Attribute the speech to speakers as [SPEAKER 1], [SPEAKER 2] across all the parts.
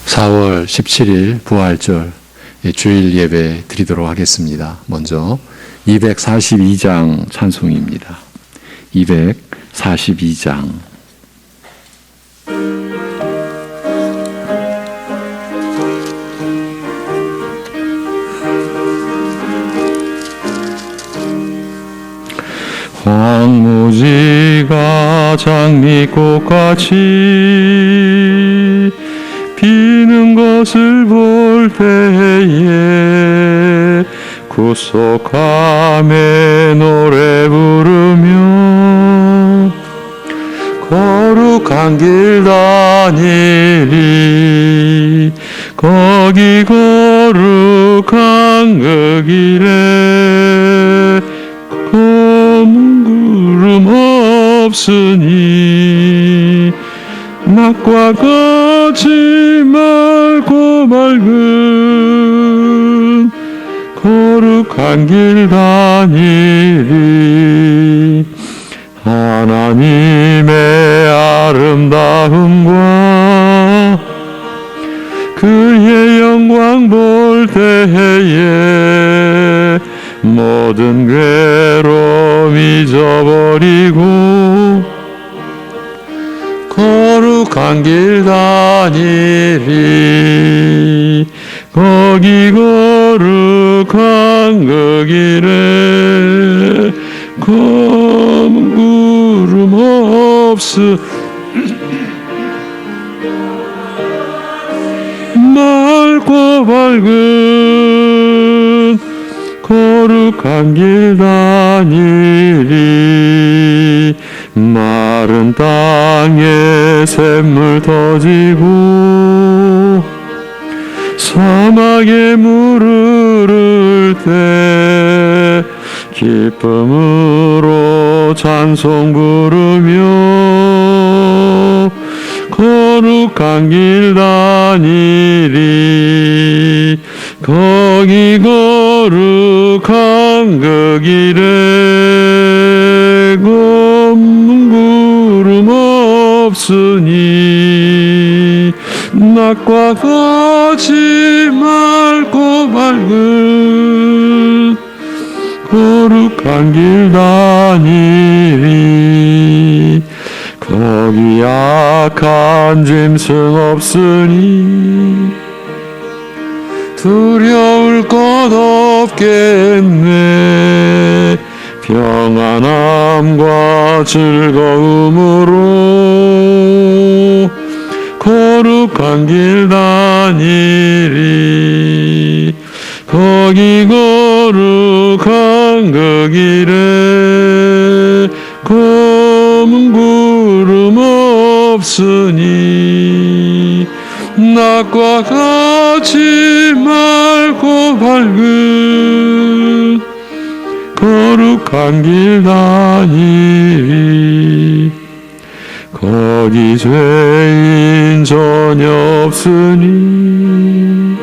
[SPEAKER 1] 4월 17일 부활절 주일 예배 드리도록 하겠습니다. 먼저 242장 찬송입니다. 242장. 황무지가 장미꽃같이 피는 것을 볼 때에 구속함에 노래 부르며 거룩한 길 다니리. 거기 거룩한 그 길에 검은 구름 없으니 낮과 같이 맑고 맑은 거룩한 길 다니리. 하나님의 아름다움과 그의 영광 볼 때에 모든 괴로움 잊어버리고 거룩한 길 다니리. 거기 거룩한 그 길에 검은 구름 없으 맑고 밝은 거룩한 길 다니리. 마른 땅에 샘물 터지고 사막에 물 흐를 때 기쁨으로 찬송 부르며 거룩한 길 다니리. 거기 거룩한 그 길에 검은 구름 없으니 낮과 같이 맑고 밝은 거룩한 길 다니리. 거기 악한 짐승 없으니 두려울 것 없겠네. 평안함과 즐거움으로 거룩한 길 다니리. 거기 거룩한 그 길에 검은 구름 없으니 낮과 같이 맑고 밝은 거룩한 길 다니리. 거기 죄인 전혀 없으니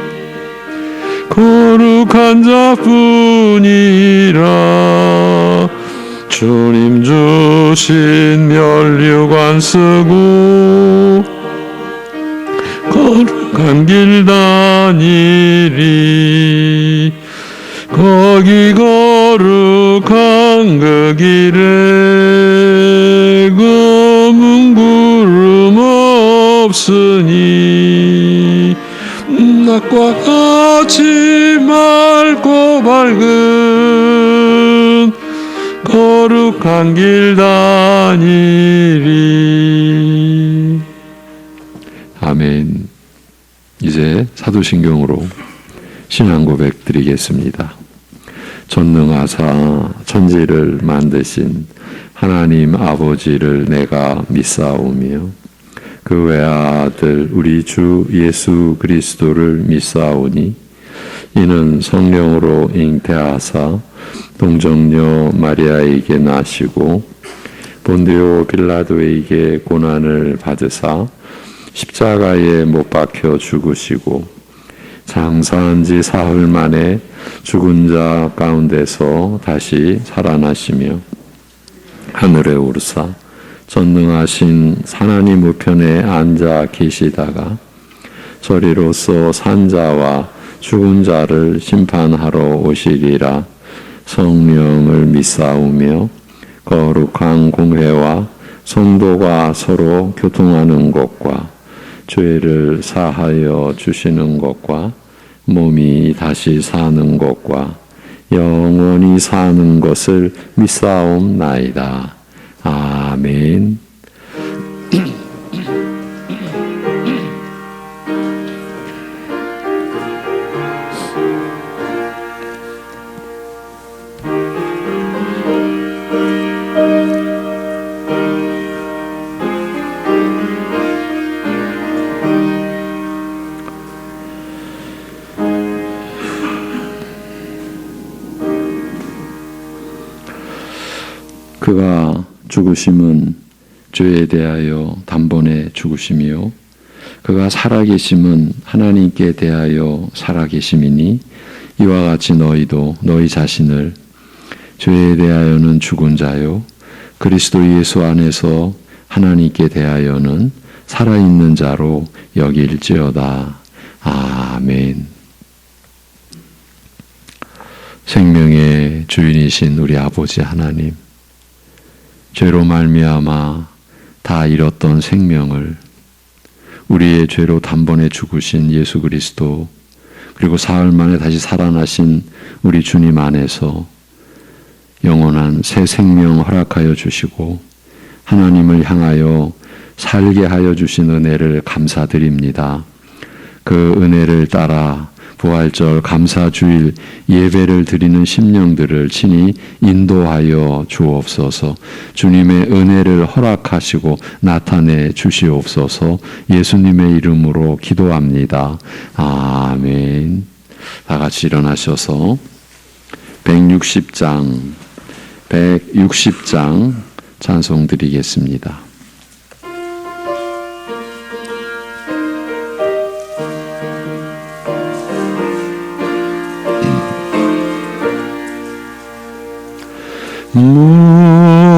[SPEAKER 1] 거룩한 자뿐이라. 주님 주신 면류관 쓰고 거룩한 길 다니리. 거기 거룩한 그 길에 검은 구름 없으니 낮과 같이 맑고 밝은 거룩한 길 다니리. 아멘. 이제 사도신경으로 신앙 고백 드리겠습니다. 전능하사 천지를 만드신 하나님 아버지를 내가 믿사오며 그 외아들 우리 주 예수 그리스도를 믿사오니 이는 성령으로 잉태하사 동정녀 마리아에게 나시고 본디오 빌라도에게 고난을 받으사 십자가에 못 박혀 죽으시고 장사한 지 사흘 만에 죽은 자 가운데서 다시 살아나시며 하늘에 오르사 전능하신 하나님 우편에 앉아 계시다가 소리로서 산자와 죽은 자를 심판하러 오시리라. 성령을 믿사오며 거룩한 공회와 성도가 서로 교통하는 것과 죄를 사하여 주시는 것과 몸이 다시 사는 것과 영원히 사는 것을 믿사옵나이다. 아멘. 그가 죽으심은 죄에 대하여 단번에 죽으심이요 그가 살아계심은 하나님께 대하여 살아계심이니 이와 같이 너희도 너희 자신을 죄에 대하여는 죽은 자요 그리스도 예수 안에서 하나님께 대하여는 살아있는 자로 여길지어다. 아멘. 생명의 주인이신 우리 아버지 하나님, 죄로 말미암아 다 잃었던 생명을 우리의 죄로 단번에 죽으신 예수 그리스도, 그리고 사흘 만에 다시 살아나신 우리 주님 안에서 영원한 새 생명 허락하여 주시고 하나님을 향하여 살게 하여 주신 은혜를 감사드립니다. 그 은혜를 따라 부활절 감사주일 예배를 드리는 심령들을 친히 인도하여 주옵소서. 주님의 은혜를 허락하시고 나타내 주시옵소서. 예수님의 이름으로 기도합니다. 아멘. 다 같이 일어나셔서 160장 찬송 드리겠습니다.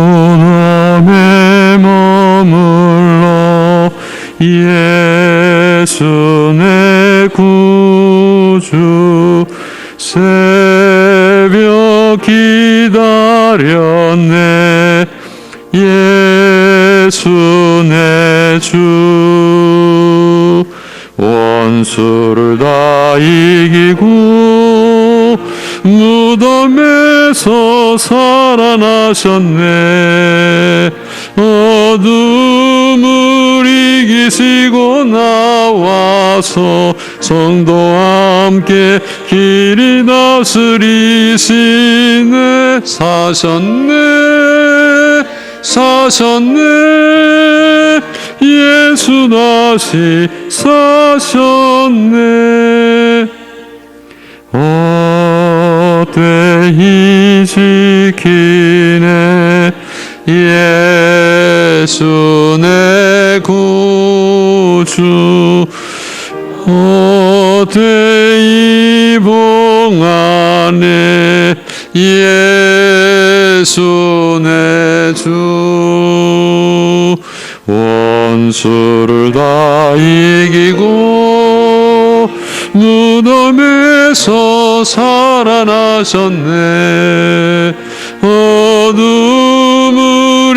[SPEAKER 1] 무덤에 머물러 예수 내 구주 새벽 기다렸네 예수 내 주 원수를 다 이기고 무덤에서 살아나셨네 어둠을 이기시고 나와서 성도와 함께 길이 다스리시네 사셨네 예수 다시 사셨네 헛되이 지키네 예수 내 구주 헛되이 봉하네 예수 내 주 원수를 다 이기고 무덤에서 살아나셨네 어둠을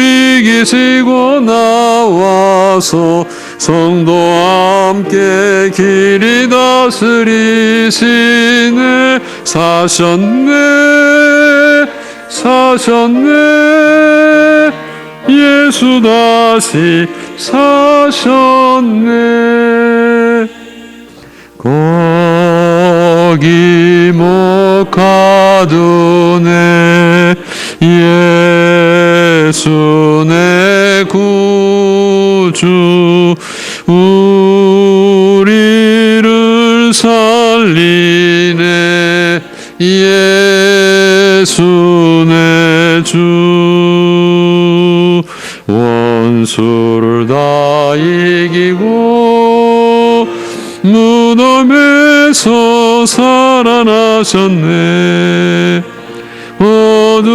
[SPEAKER 1] 이기시고 나와서 성도와 함께 길이 다스리시네 사셨네 예수 다시 사셨네 거기 못 가두네 예수 내 구주 우리를 살리네 예수 내 주 원수를 다 이기고 무덤에서 살아나셨네 어둠을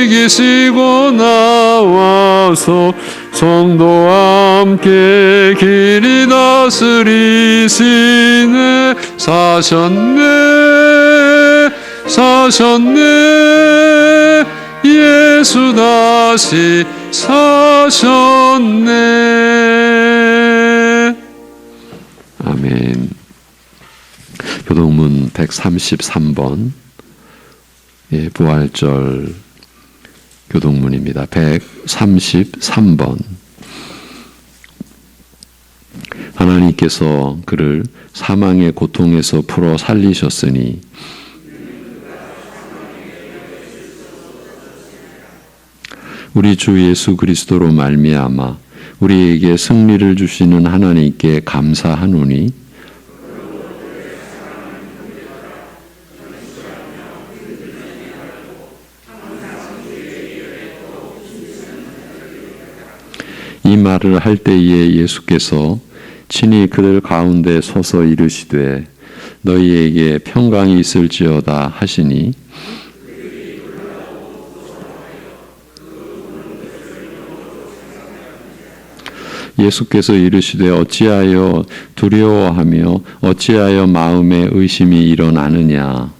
[SPEAKER 1] 이기시고 나와서 성도와 함께 길이 다스리시네. 사셨네 예수 다시 사셨네. 아멘. 교동문 133번 부활절 교동문입니다. 133번. 하나님께서 그를 사망의 고통에서 풀어 살리셨으니 우리 주 예수 그리스도로 말미암아 우리에게 승리를 주시는 하나님께 감사하노니 이 말을 할 때에 예수께서 친히 그들 가운데 서서 이르시되 너희에게 평강이 있을지어다 하시니 예수께서 이르시되 어찌하여 두려워하며 어찌하여 마음에 의심이 일어나느냐.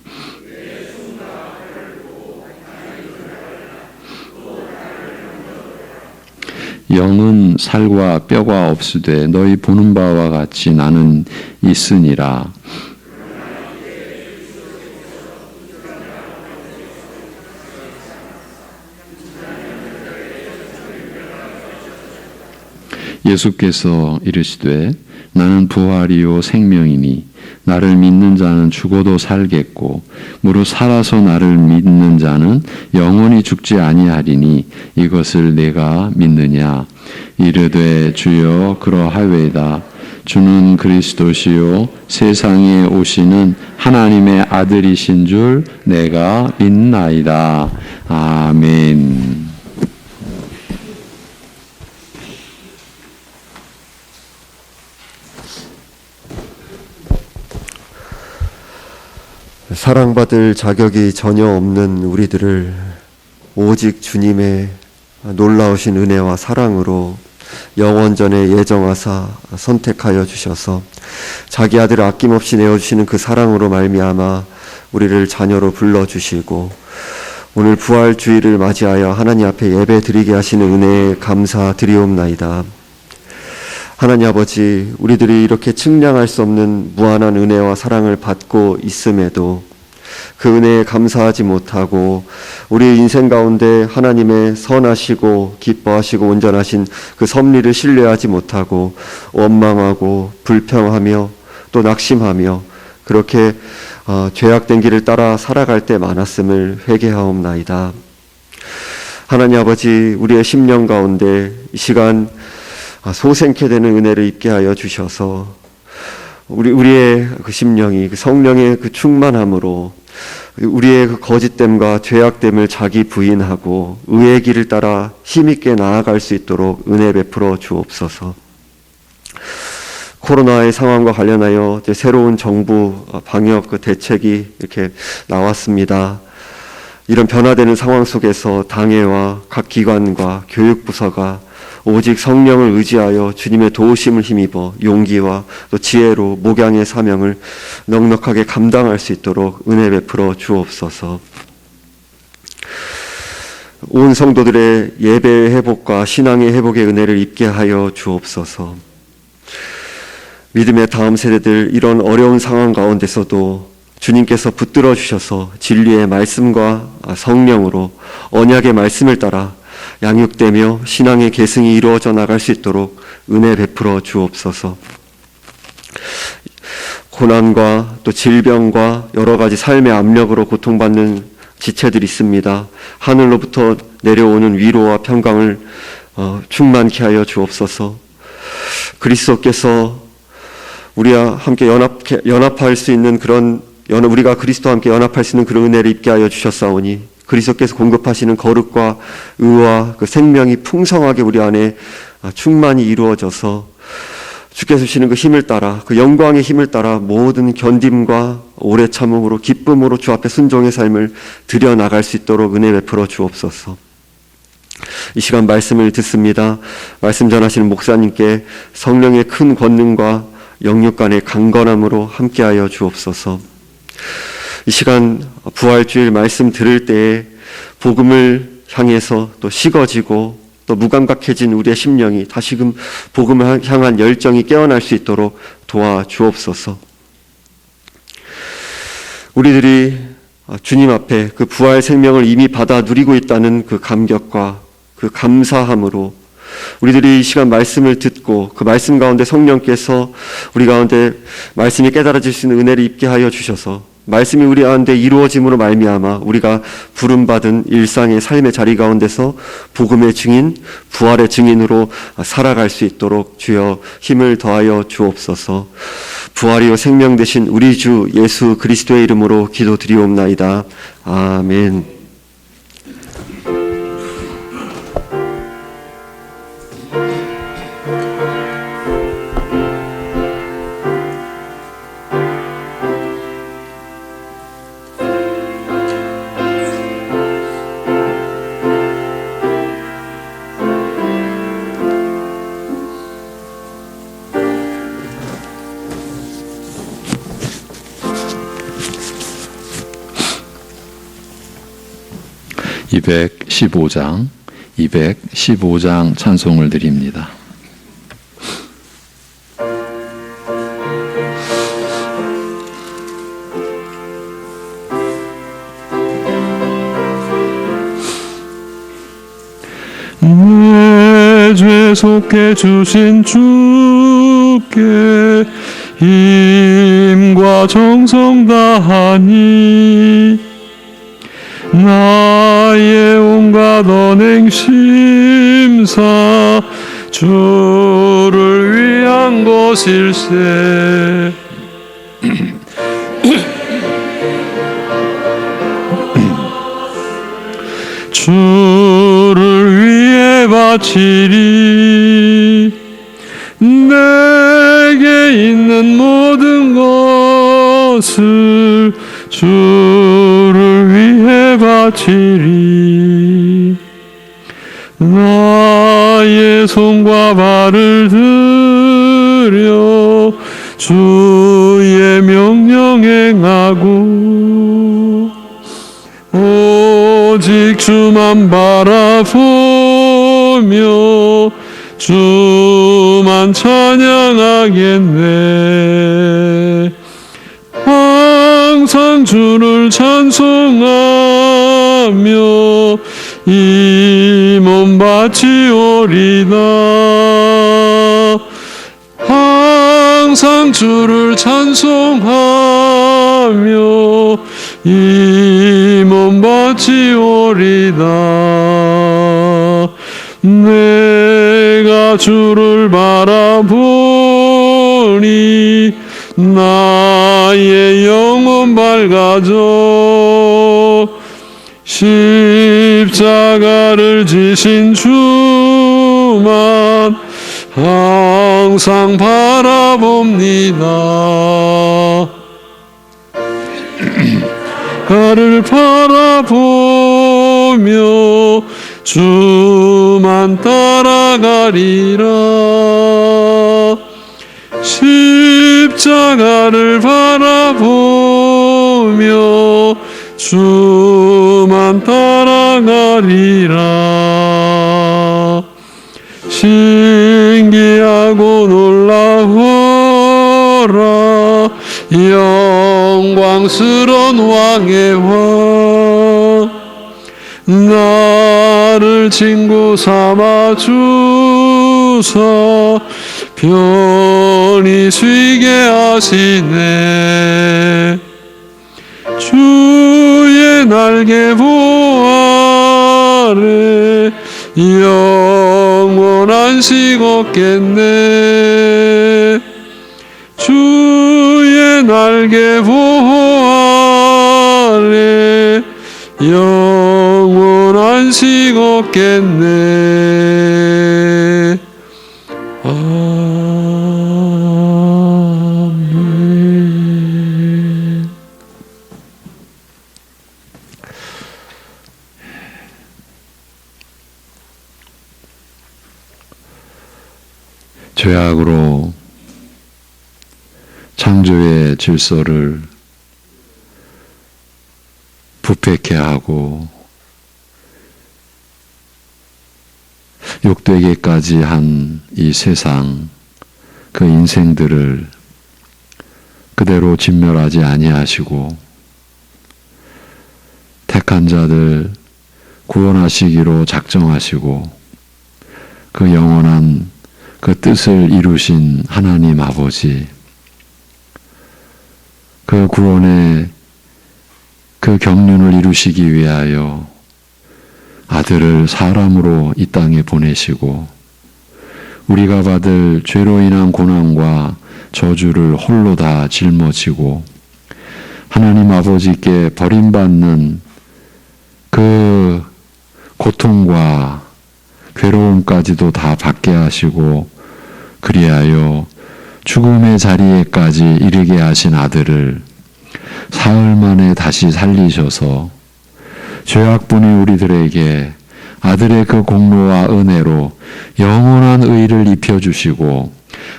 [SPEAKER 1] 영은 살과 뼈가 없으되 너희 보는 바와 같이 나는 있으니라. 예수께서 이르시되 나는 부활이요 생명이니 나를 믿는 자는 죽어도 살겠고 무릇 살아서 나를 믿는 자는 영원히 죽지 아니하리니 이것을 내가 믿느냐. 이르되 주여 그러하외다. 주는 그리스도시요 세상에 오시는 하나님의 아들이신 줄 내가 믿나이다. 아멘.
[SPEAKER 2] 사랑받을 자격이 전혀 없는 우리들을 오직 주님의 놀라우신 은혜와 사랑으로 영원전에 예정하사 선택하여 주셔서 자기 아들을 아낌없이 내어주시는 그 사랑으로 말미암아 우리를 자녀로 불러주시고 오늘 부활주의를 맞이하여 하나님 앞에 예배 드리게 하시는 은혜에 감사드리옵나이다. 하나님 아버지, 우리들이 이렇게 측량할 수 없는 무한한 은혜와 사랑을 받고 있음에도 그 은혜에 감사하지 못하고 우리의 인생 가운데 하나님의 선하시고 기뻐하시고 온전하신 그 섭리를 신뢰하지 못하고 원망하고 불평하며 또 낙심하며 그렇게 죄악된 길을 따라 살아갈 때 많았음을 회개하옵나이다. 하나님 아버지, 우리의 심령 가운데 이 시간 소생케 되는 은혜를 입게 하여 주셔서 우리의 그 심령이 그 성령의 그 충만함으로 우리의 그 거짓됨과 죄악됨을 자기 부인하고 의의 길을 따라 힘있게 나아갈 수 있도록 은혜 베풀어 주옵소서. 코로나의 상황과 관련하여 이제 새로운 정부 방역 그 대책이 이렇게 나왔습니다. 이런 변화되는 상황 속에서 당회와 각 기관과 교육부서가 오직 성령을 의지하여 주님의 도우심을 힘입어 용기와 또 지혜로 목양의 사명을 넉넉하게 감당할 수 있도록 은혜 베풀어 주옵소서. 온 성도들의 예배의 회복과 신앙의 회복의 은혜를 입게 하여 주옵소서. 믿음의 다음 세대들 이런 어려운 상황 가운데서도 주님께서 붙들어 주셔서 진리의 말씀과 성령으로 언약의 말씀을 따라 양육되며 신앙의 계승이 이루어져 나갈 수 있도록 은혜 베풀어 주옵소서. 고난과 또 질병과 여러 가지 삶의 압력으로 고통받는 지체들이 있습니다. 하늘로부터 내려오는 위로와 평강을 충만케 하여 주옵소서. 그리스도께서 우리와 함께 연합할 수 있는 그런 우리가 그리스도와 함께 연합할 수 있는 그런 은혜를 입게 하여 주셨사오니 그리스도께서 공급하시는 거룩과 의와 그 생명이 풍성하게 우리 안에 충만히 이루어져서 주께서 주시는 그 힘을 따라 그 영광의 힘을 따라 모든 견딤과 오래 참음으로 기쁨으로 주 앞에 순종의 삶을 드려나갈 수 있도록 은혜 베풀어 주옵소서. 이 시간 말씀을 듣습니다. 말씀 전하시는 목사님께 성령의 큰 권능과 영육 간의 강건함으로 함께하여 주옵소서. 이 시간 부활주일 말씀 들을 때에 복음을 향해서 또 식어지고 또 무감각해진 우리의 심령이 다시금 복음을 향한 열정이 깨어날 수 있도록 도와주옵소서. 우리들이 주님 앞에 그 부활 생명을 이미 받아 누리고 있다는 그 감격과 그 감사함으로 우리들이 이 시간 말씀을 듣고 그 말씀 가운데 성령께서 우리 가운데 말씀이 깨달아질 수 있는 은혜를 입게 하여 주셔서 말씀이 우리 가운데 이루어짐으로 말미암아 우리가 부름받은 일상의 삶의 자리 가운데서 복음의 증인, 부활의 증인으로 살아갈 수 있도록 주여 힘을 더하여 주옵소서. 부활이요 생명 되신 우리 주 예수 그리스도의 이름으로 기도드리옵나이다. 아멘.
[SPEAKER 1] (215장) 215장 찬송을 드립니다.
[SPEAKER 3] 내 죄 속해 주신 주께 힘과 정성 다하니 나의 온갖 언행 심사 주를 위한 것일세. 주를 위해 바치리 내게 있는 모든 것을 주를 위해 바치리 나의 손과 발을 들여 주의 명령 행하고 오직 주만 바라보며 주만 찬양하겠네. 항상 주를 찬송하며 이 몸 바치오리다. 항상 주를 찬송하며 이 몸 바치오리다. 내가 주를 바라보니 나의 영혼 밝아져 십자가를 지신 주만 항상 바라봅니다. 그를 바라보며 주만 따라가리라. 십자가를 바라보며 주만 따라가리라. 신기하고 놀라워라. 영광스러운 왕의 왕 나를 친구 삼아 주사 편히 쉬게 하시네. 주의 날개 보호 아래 영원한 식 없겠네. 주의 날개 보호 아래 영원한 식 없겠네. 아멘.
[SPEAKER 1] 죄악으로 창조의 질서를 부패케 하고 욕되게까지 한 이 세상, 그 인생들을 그대로 진멸하지 아니하시고 택한 자들 구원하시기로 작정하시고 그 영원한 그 뜻을 이루신 하나님 아버지, 그 구원의 그 경륜을 이루시기 위하여 아들을 사람으로 이 땅에 보내시고 우리가 받을 죄로 인한 고난과 저주를 홀로 다 짊어지고 하나님 아버지께 버림받는 그 고통과 괴로움까지도 다 받게 하시고 그리하여 죽음의 자리에까지 이르게 하신 아들을 사흘 만에 다시 살리셔서 죄악분이 우리들에게 아들의 그 공로와 은혜로 영원한 의를 입혀주시고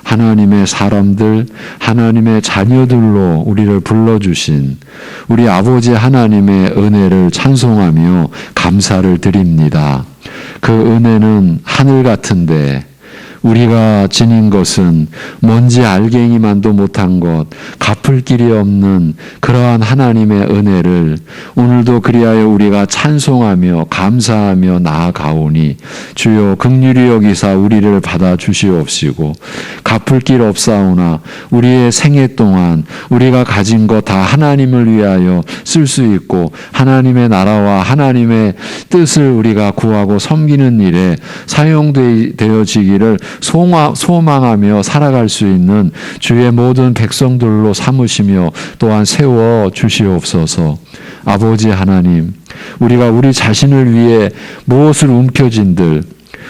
[SPEAKER 1] 하나님의 사람들, 하나님의 자녀들로 우리를 불러주신 우리 아버지 하나님의 은혜를 찬송하며 감사를 드립니다. 그 은혜는 하늘 같은데 우리가 지닌 것은 뭔지 알갱이만도 못한 것, 갚을 길이 없는 그러한 하나님의 은혜를 오늘도 그리하여 우리가 찬송하며 감사하며 나아가오니 주여 긍휼히 여기사 우리를 받아주시옵시고 갚을 길 없사오나 우리의 생애 동안 우리가 가진 것 다 하나님을 위하여 쓸 수 있고 하나님의 나라와 하나님의 뜻을 우리가 구하고 섬기는 일에 사용되어지기를 소망하며 살아갈 수 있는 주의 모든 백성들로 삼으시며 또한 세워 주시옵소서. 아버지 하나님, 우리가 우리 자신을 위해 무엇을 움켜쥔들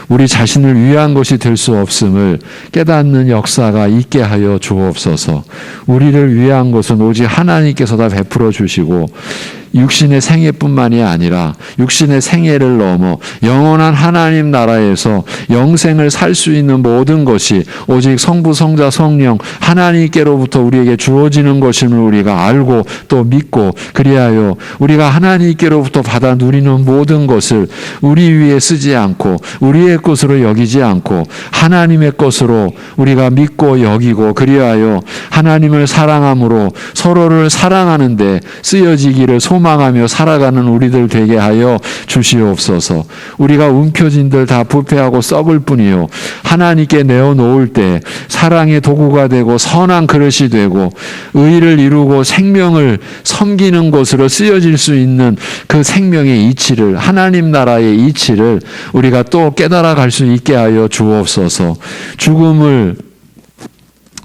[SPEAKER 1] 우리 자신을 위한 것이 될 수 없음을 깨닫는 역사가 있게 하여 주옵소서. 우리를 위한 것은 오직 하나님께서 다 베풀어 주시고 육신의 생애뿐만이 아니라 육신의 생애를 넘어 영원한 하나님 나라에서 영생을 살 수 있는 모든 것이 오직 성부, 성자, 성령 하나님께로부터 우리에게 주어지는 것임을 우리가 알고 또 믿고 그리하여 우리가 하나님께로부터 받아 누리는 모든 것을 우리 위에 쓰지 않고 우리의 것으로 여기지 않고 하나님의 것으로 우리가 믿고 여기고 그리하여 하나님을 사랑함으로 서로를 사랑하는 데 쓰여지기를 소망하며 살아가는 우리들 되게 하여 주시옵소서. 우리가 움켜진들 다 부패하고 썩을 뿐이요 하나님께 내어놓을 때 사랑의 도구가 되고 선한 그릇이 되고 의를 이루고 생명을 섬기는 것으로 쓰여질 수 있는 그 생명의 이치를 하나님 나라의 이치를 우리가 또 깨달아 갈 수 있게 하여 주옵소서. 죽음을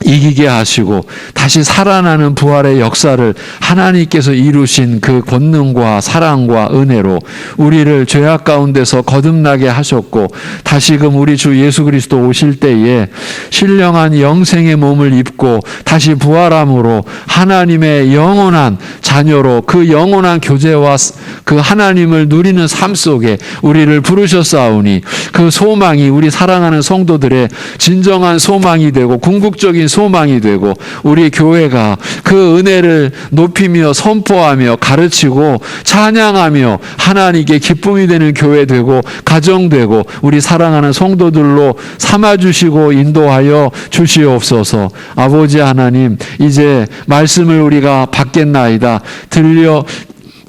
[SPEAKER 1] 이기게 하시고 다시 살아나는 부활의 역사를 하나님께서 이루신 그 권능과 사랑과 은혜로 우리를 죄악 가운데서 거듭나게 하셨고 다시금 우리 주 예수 그리스도 오실 때에 신령한 영생의 몸을 입고 다시 부활함으로 하나님의 영원한 자녀로 그 영원한 교제와 그 하나님을 누리는 삶 속에 우리를 부르셨사오니 그 소망이 우리 사랑하는 성도들의 진정한 소망이 되고 궁극적인 소망이 되고 우리 교회가 그 은혜를 높이며 선포하며 가르치고 찬양하며 하나님께 기쁨이 되는 교회 되고 가정 되고 우리 사랑하는 성도들로 삼아주시고 인도하여 주시옵소서. 아버지 하나님, 이제 말씀을 우리가 받겠나이다.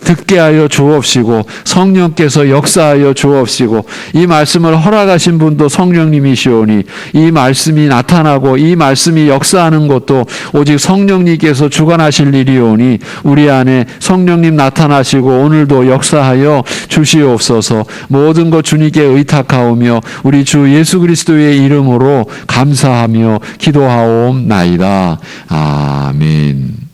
[SPEAKER 1] 듣게 하여 주옵시고 성령께서 역사하여 주옵시고 이 말씀을 허락하신 분도 성령님이시오니 이 말씀이 나타나고 이 말씀이 역사하는 것도 오직 성령님께서 주관하실 일이오니 우리 안에 성령님 나타나시고 오늘도 역사하여 주시옵소서. 모든 것 주님께 의탁하오며 우리 주 예수 그리스도의 이름으로 감사하며 기도하옵나이다. 아멘.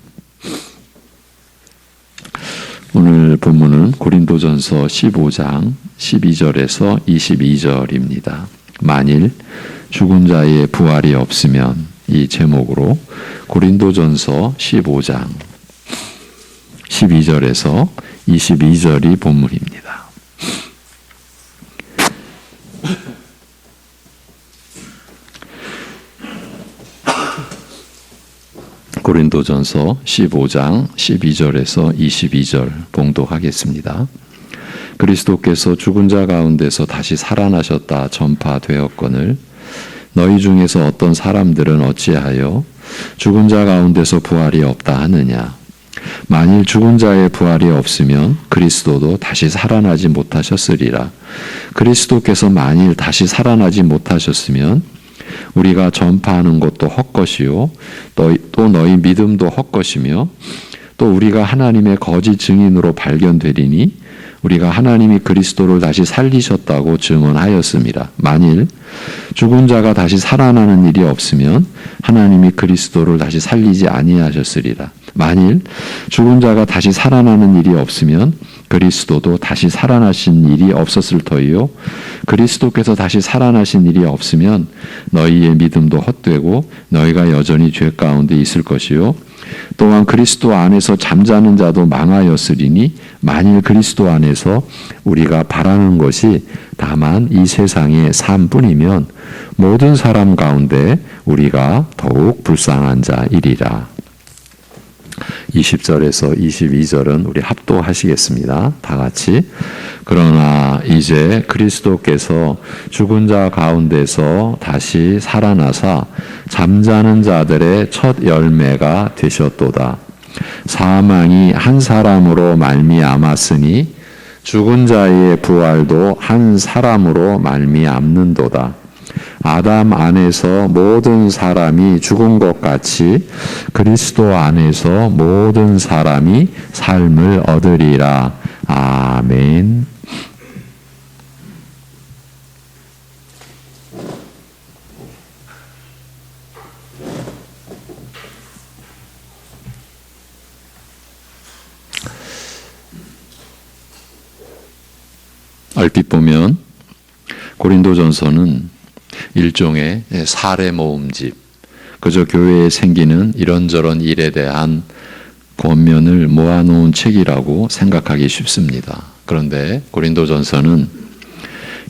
[SPEAKER 1] 오늘 본문은 고린도전서 15장 12절에서 22절입니다. 만일 죽은 자의 부활이 없으면 이 제목으로 고린도전서 15장 12절에서 22절이 본문입니다. 고린도전서 15장 12절에서 22절 봉독하겠습니다. 그리스도께서 죽은 자 가운데서 다시 살아나셨다 전파되었거늘 너희 중에서 어떤 사람들은 어찌하여 죽은 자 가운데서 부활이 없다 하느냐. 만일 죽은 자의 부활이 없으면 그리스도도 다시 살아나지 못하셨으리라. 그리스도께서 만일 다시 살아나지 못하셨으면 우리가 전파하는 것도 헛것이요 또 너희 믿음도 헛것이며 또 우리가 하나님의 거짓 증인으로 발견되리니 우리가 하나님이 그리스도를 다시 살리셨다고 증언하였습니다. 만일 죽은 자가 다시 살아나는 일이 없으면 하나님이 그리스도를 다시 살리지 아니하셨으리라. 만일 죽은 자가 다시 살아나는 일이 없으면 그리스도도 다시 살아나신 일이 없었을 터이요 그리스도께서 다시 살아나신 일이 없으면 너희의 믿음도 헛되고 너희가 여전히 죄 가운데 있을 것이요 또한 그리스도 안에서 잠자는 자도 망하였으리니 만일 그리스도 안에서 우리가 바라는 것이 다만 이 세상의 삶뿐이면 모든 사람 가운데 우리가 더욱 불쌍한 자이리라. 20절에서 22절은 우리 합독하시겠습니다. 다 같이. 그러나 이제 그리스도께서 죽은 자 가운데서 다시 살아나사 잠자는 자들의 첫 열매가 되셨도다. 사망이 한 사람으로 말미암았으니 죽은 자의 부활도 한 사람으로 말미암는도다. 아담 안에서 모든 사람이 죽은 것 같이 그리스도 안에서 모든 사람이 삶을 얻으리라. 아멘. 얼핏 보면 고린도전서는 일종의 사례 모음집, 그저 교회에 생기는 이런저런 일에 대한 권면을 모아놓은 책이라고 생각하기 쉽습니다. 그런데 고린도전서는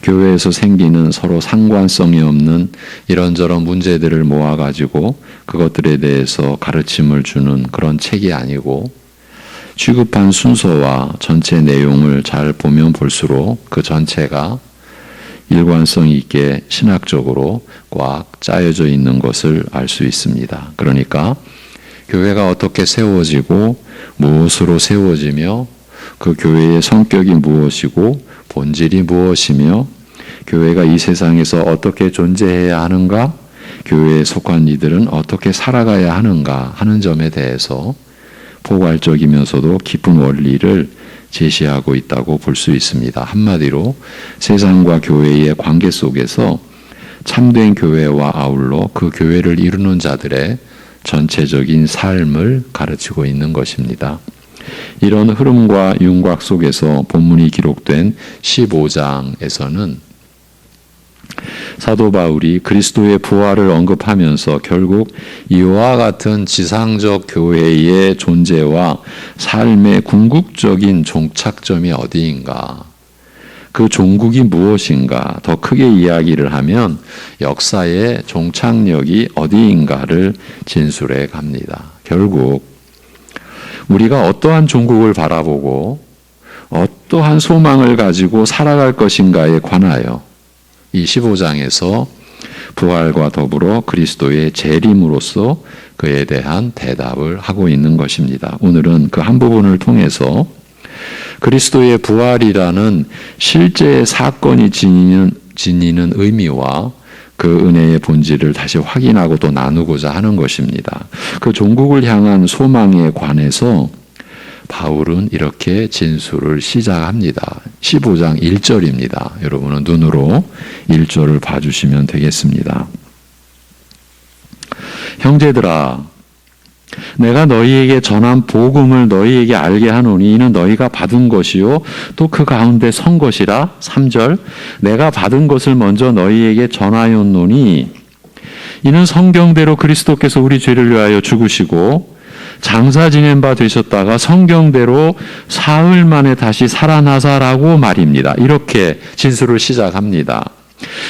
[SPEAKER 1] 교회에서 생기는 서로 상관성이 없는 이런저런 문제들을 모아가지고 그것들에 대해서 가르침을 주는 그런 책이 아니고 취급한 순서와 전체 내용을 잘 보면 볼수록 그 전체가 일관성 있게 신학적으로 꽉 짜여져 있는 것을 알 수 있습니다. 그러니까 교회가 어떻게 세워지고 무엇으로 세워지며 그 교회의 성격이 무엇이고 본질이 무엇이며 교회가 이 세상에서 어떻게 존재해야 하는가, 교회에 속한 이들은 어떻게 살아가야 하는가 하는 점에 대해서 포괄적이면서도 깊은 원리를 제시하고 있다고 볼 수 있습니다. 한마디로 세상과 교회의 관계 속에서 참된 교회와 아울러 그 교회를 이루는 자들의 전체적인 삶을 가르치고 있는 것입니다. 이런 흐름과 윤곽 속에서 본문이 기록된 15장에서는 사도 바울이 그리스도의 부활을 언급하면서 결국 이와 같은 지상적 교회의 존재와 삶의 궁극적인 종착점이 어디인가, 그 종국이 무엇인가, 더 크게 이야기를 하면 역사의 종착역이 어디인가를 진술해 갑니다. 결국 우리가 어떠한 종국을 바라보고 어떠한 소망을 가지고 살아갈 것인가에 관하여 이 15장에서 부활과 더불어 그리스도의 재림으로써 그에 대한 대답을 하고 있는 것입니다. 오늘은 그 한 부분을 통해서 그리스도의 부활이라는 실제의 사건이 지니는 의미와 그 은혜의 본질을 다시 확인하고 또 나누고자 하는 것입니다. 그 종국을 향한 소망에 관해서 바울은 이렇게 진술을 시작합니다. 15장 1절입니다. 여러분은 눈으로 1절을 봐주시면 되겠습니다. 형제들아, 내가 너희에게 전한 복음을 너희에게 알게 하노니 이는 너희가 받은 것이요 또 그 가운데 선 것이라. 3절, 내가 받은 것을 먼저 너희에게 전하였노니 이는 성경대로 그리스도께서 우리 죄를 위하여 죽으시고 장사 지낸 바 되셨다가 성경대로 사흘 만에 다시 살아나사라고 말입니다. 이렇게 진술을 시작합니다.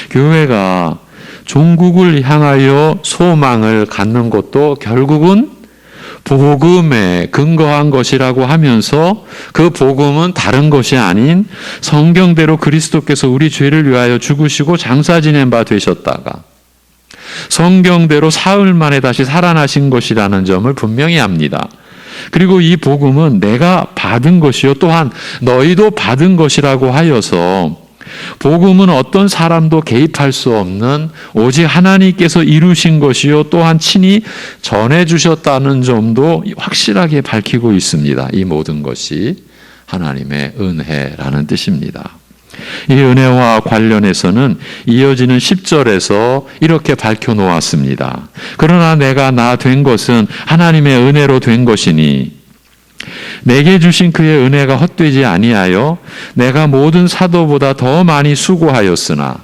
[SPEAKER 1] 교회가 종국을 향하여 소망을 갖는 것도 결국은 복음에 근거한 것이라고 하면서 그 복음은 다른 것이 아닌 성경대로 그리스도께서 우리 죄를 위하여 죽으시고 장사 지낸 바 되셨다가 성경대로 사흘 만에 다시 살아나신 것이라는 점을 분명히 합니다. 그리고 이 복음은 내가 받은 것이요 또한 너희도 받은 것이라고 하여서 복음은 어떤 사람도 개입할 수 없는 오직 하나님께서 이루신 것이요 또한 친히 전해주셨다는 점도 확실하게 밝히고 있습니다. 이 모든 것이 하나님의 은혜라는 뜻입니다. 이 은혜와 관련해서는 이어지는 10절에서 이렇게 밝혀놓았습니다. 그러나 내가 나 된 것은 하나님의 은혜로 된 것이니 내게 주신 그의 은혜가 헛되지 아니하여 내가 모든 사도보다 더 많이 수고하였으나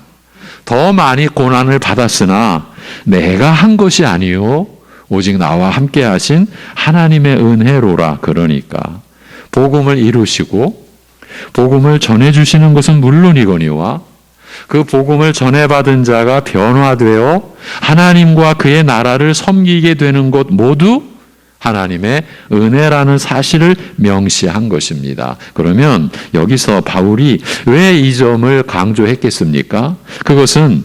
[SPEAKER 1] 더 많이 고난을 받았으나 내가 한 것이 아니요 오직 나와 함께 하신 하나님의 은혜로라. 그러니까 복음을 이루시고 복음을 전해주시는 것은 물론이거니와 그 복음을 전해받은 자가 변화되어 하나님과 그의 나라를 섬기게 되는 것 모두 하나님의 은혜라는 사실을 명시한 것입니다. 그러면 여기서 바울이 왜 이 점을 강조했겠습니까? 그것은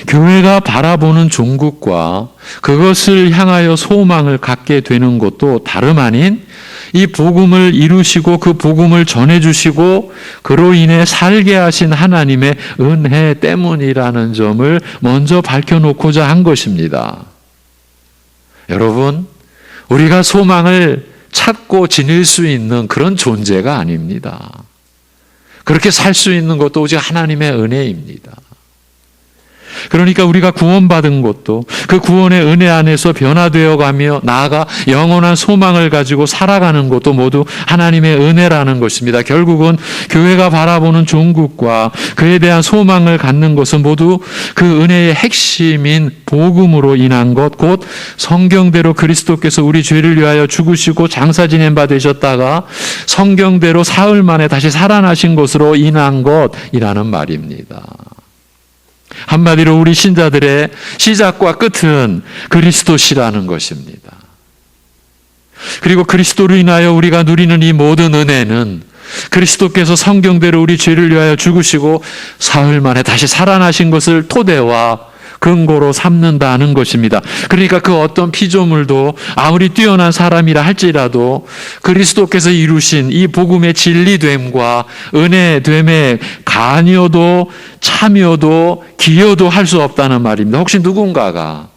[SPEAKER 1] 교회가 바라보는 종국과 그것을 향하여 소망을 갖게 되는 것도 다름 아닌 이 복음을 이루시고 그 복음을 전해주시고 그로 인해 살게 하신 하나님의 은혜 때문이라는 점을 먼저 밝혀놓고자 한 것입니다. 여러분, 우리가 소망을 찾고 지닐 수 있는 그런 존재가 아닙니다. 그렇게 살 수 있는 것도 오직 하나님의 은혜입니다. 그러니까 우리가 구원받은 것도 그 구원의 은혜 안에서 변화되어 가며 나아가 영원한 소망을 가지고 살아가는 것도 모두 하나님의 은혜라는 것입니다. 결국은 교회가 바라보는 종국과 그에 대한 소망을 갖는 것은 모두 그 은혜의 핵심인 복음으로 인한 것, 곧 성경대로 그리스도께서 우리 죄를 위하여 죽으시고 장사 지낸 바 되셨다가 성경대로 사흘 만에 다시 살아나신 것으로 인한 것이라는 말입니다. 한마디로 우리 신자들의 시작과 끝은 그리스도시라는 것입니다. 그리고 그리스도로 인하여 우리가 누리는 이 모든 은혜는 그리스도께서 성경대로 우리 죄를 위하여 죽으시고 사흘 만에 다시 살아나신 것을 토대와 근거로 삼는다는 것입니다. 그러니까 그 어떤 피조물도 아무리 뛰어난 사람이라 할지라도 그리스도께서 이루신 이 복음의 진리됨과 은혜됨에 관여도 참여도 기여도 할 수 없다는 말입니다. 혹시 누군가가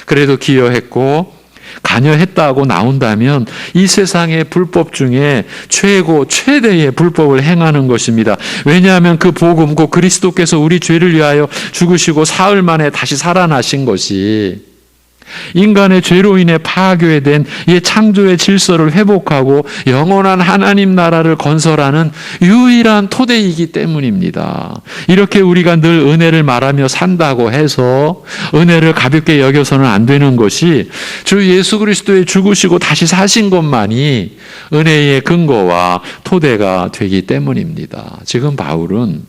[SPEAKER 1] 그래도 기여했고 관여했다고 나온다면 이 세상의 불법 중에 최대의 불법을 행하는 것입니다. 왜냐하면 그 복음, 곧 그리스도께서 우리 죄를 위하여 죽으시고 사흘 만에 다시 살아나신 것이 인간의 죄로 인해 파괴된 이 창조의 질서를 회복하고 영원한 하나님 나라를 건설하는 유일한 토대이기 때문입니다. 이렇게 우리가 늘 은혜를 말하며 산다고 해서 은혜를 가볍게 여겨서는 안 되는 것이 주 예수 그리스도의 죽으시고 다시 사신 것만이 은혜의 근거와 토대가 되기 때문입니다. 지금 바울은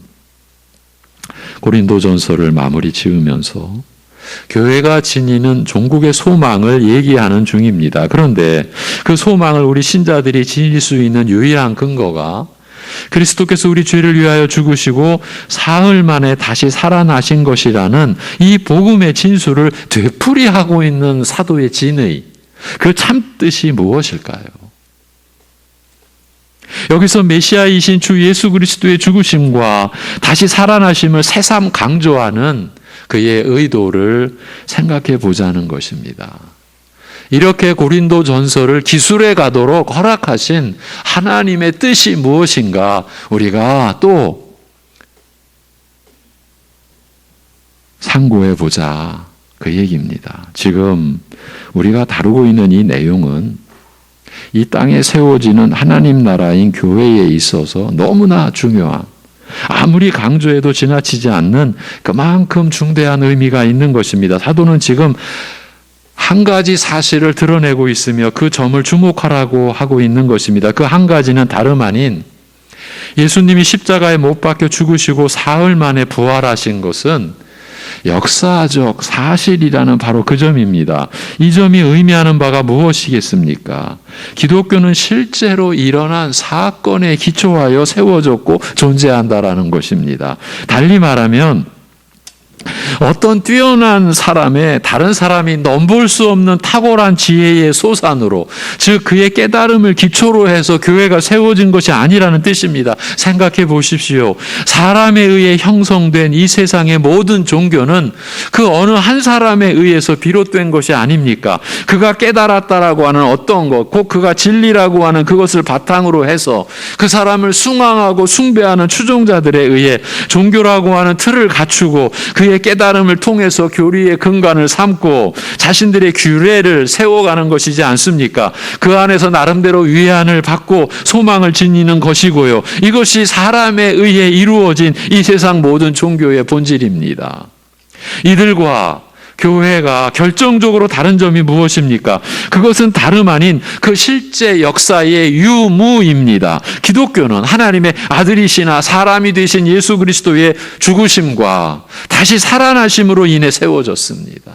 [SPEAKER 1] 고린도전서를 마무리 지으면서 교회가 지니는 종국의 소망을 얘기하는 중입니다. 그런데 그 소망을 우리 신자들이 지닐 수 있는 유일한 근거가 그리스도께서 우리 죄를 위하여 죽으시고 사흘 만에 다시 살아나신 것이라는 이 복음의 진술을 되풀이하고 있는 사도의 진의, 그 참뜻이 무엇일까요? 여기서 메시아이신 주 예수 그리스도의 죽으심과 다시 살아나심을 새삼 강조하는 그의 의도를 생각해 보자는 것입니다. 이렇게 고린도 전서를 기술해 가도록 허락하신 하나님의 뜻이 무엇인가 우리가 또 상고해 보자, 그 얘기입니다. 지금 우리가 다루고 있는 이 내용은 이 땅에 세워지는 하나님 나라인 교회에 있어서 너무나 중요한, 아무리 강조해도 지나치지 않는 그만큼 중대한 의미가 있는 것입니다. 사도는 지금 한 가지 사실을 드러내고 있으며 그 점을 주목하라고 하고 있는 것입니다. 그 한 가지는 다름 아닌 예수님이 십자가에 못 박혀 죽으시고 사흘 만에 부활하신 것은 역사적 사실이라는 바로 그 점입니다. 이 점이 의미하는 바가 무엇이겠습니까? 기독교는 실제로 일어난 사건에 기초하여 세워졌고 존재한다라는 것입니다. 달리 말하면 어떤 뛰어난 사람의 다른 사람이 넘볼 수 없는 탁월한 지혜의 소산으로, 즉 그의 깨달음을 기초로 해서 교회가 세워진 것이 아니라는 뜻입니다. 생각해 보십시오. 사람에 의해 형성된 이 세상의 모든 종교는 그 어느 한 사람에 의해서 비롯된 것이 아닙니까? 그가 깨달았다라고 하는 어떤 것, 곧 그가 진리라고 하는 그것을 바탕으로 해서 그 사람을 숭앙하고 숭배하는 추종자들에 의해 종교라고 하는 틀을 갖추고 그의 깨달음을 통해서 교리의 근간을 삼고 자신들의 규례를 세워가는 것이지 않습니까? 그 안에서 나름대로 위안을 받고 소망을 지니는 것이고요. 이것이 사람에 의해 이루어진 이 세상 모든 종교의 본질입니다. 이들과 교회가 결정적으로 다른 점이 무엇입니까? 그것은 다름 아닌 그 실제 역사의 유무입니다. 기독교는 하나님의 아들이시나 사람이 되신 예수 그리스도의 죽으심과 다시 살아나심으로 인해 세워졌습니다.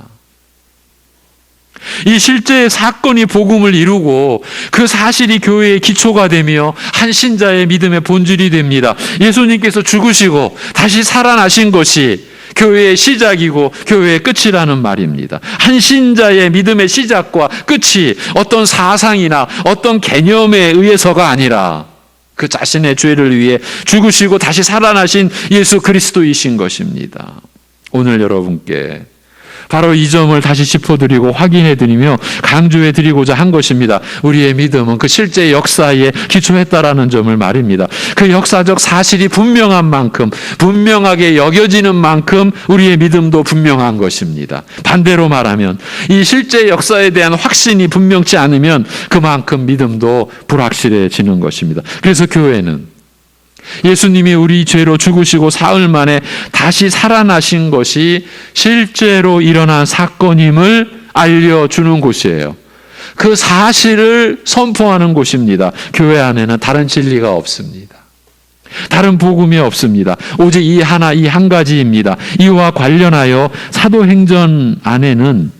[SPEAKER 1] 이 실제의 사건이 복음을 이루고 그 사실이 교회의 기초가 되며 한 신자의 믿음의 본질이 됩니다. 예수님께서 죽으시고 다시 살아나신 것이 교회의 시작이고 교회의 끝이라는 말입니다. 한 신자의 믿음의 시작과 끝이 어떤 사상이나 어떤 개념에 의해서가 아니라 그 자신의 죄를 위해 죽으시고 다시 살아나신 예수 그리스도이신 것입니다. 오늘 여러분께 바로 이 점을 다시 짚어드리고 확인해드리며 강조해드리고자 한 것입니다. 우리의 믿음은 그 실제 역사에 기초했다라는 점을 말입니다. 그 역사적 사실이 분명한 만큼, 분명하게 여겨지는 만큼 우리의 믿음도 분명한 것입니다. 반대로 말하면 이 실제 역사에 대한 확신이 분명치 않으면 그만큼 믿음도 불확실해지는 것입니다. 그래서 교회는 예수님이 우리 죄로 죽으시고 사흘 만에 다시 살아나신 것이 실제로 일어난 사건임을 알려주는 곳이에요. 그 사실을 선포하는 곳입니다. 교회 안에는 다른 진리가 없습니다. 다른 복음이 없습니다. 오직 이 한 가지입니다. 이와 관련하여 사도행전 안에는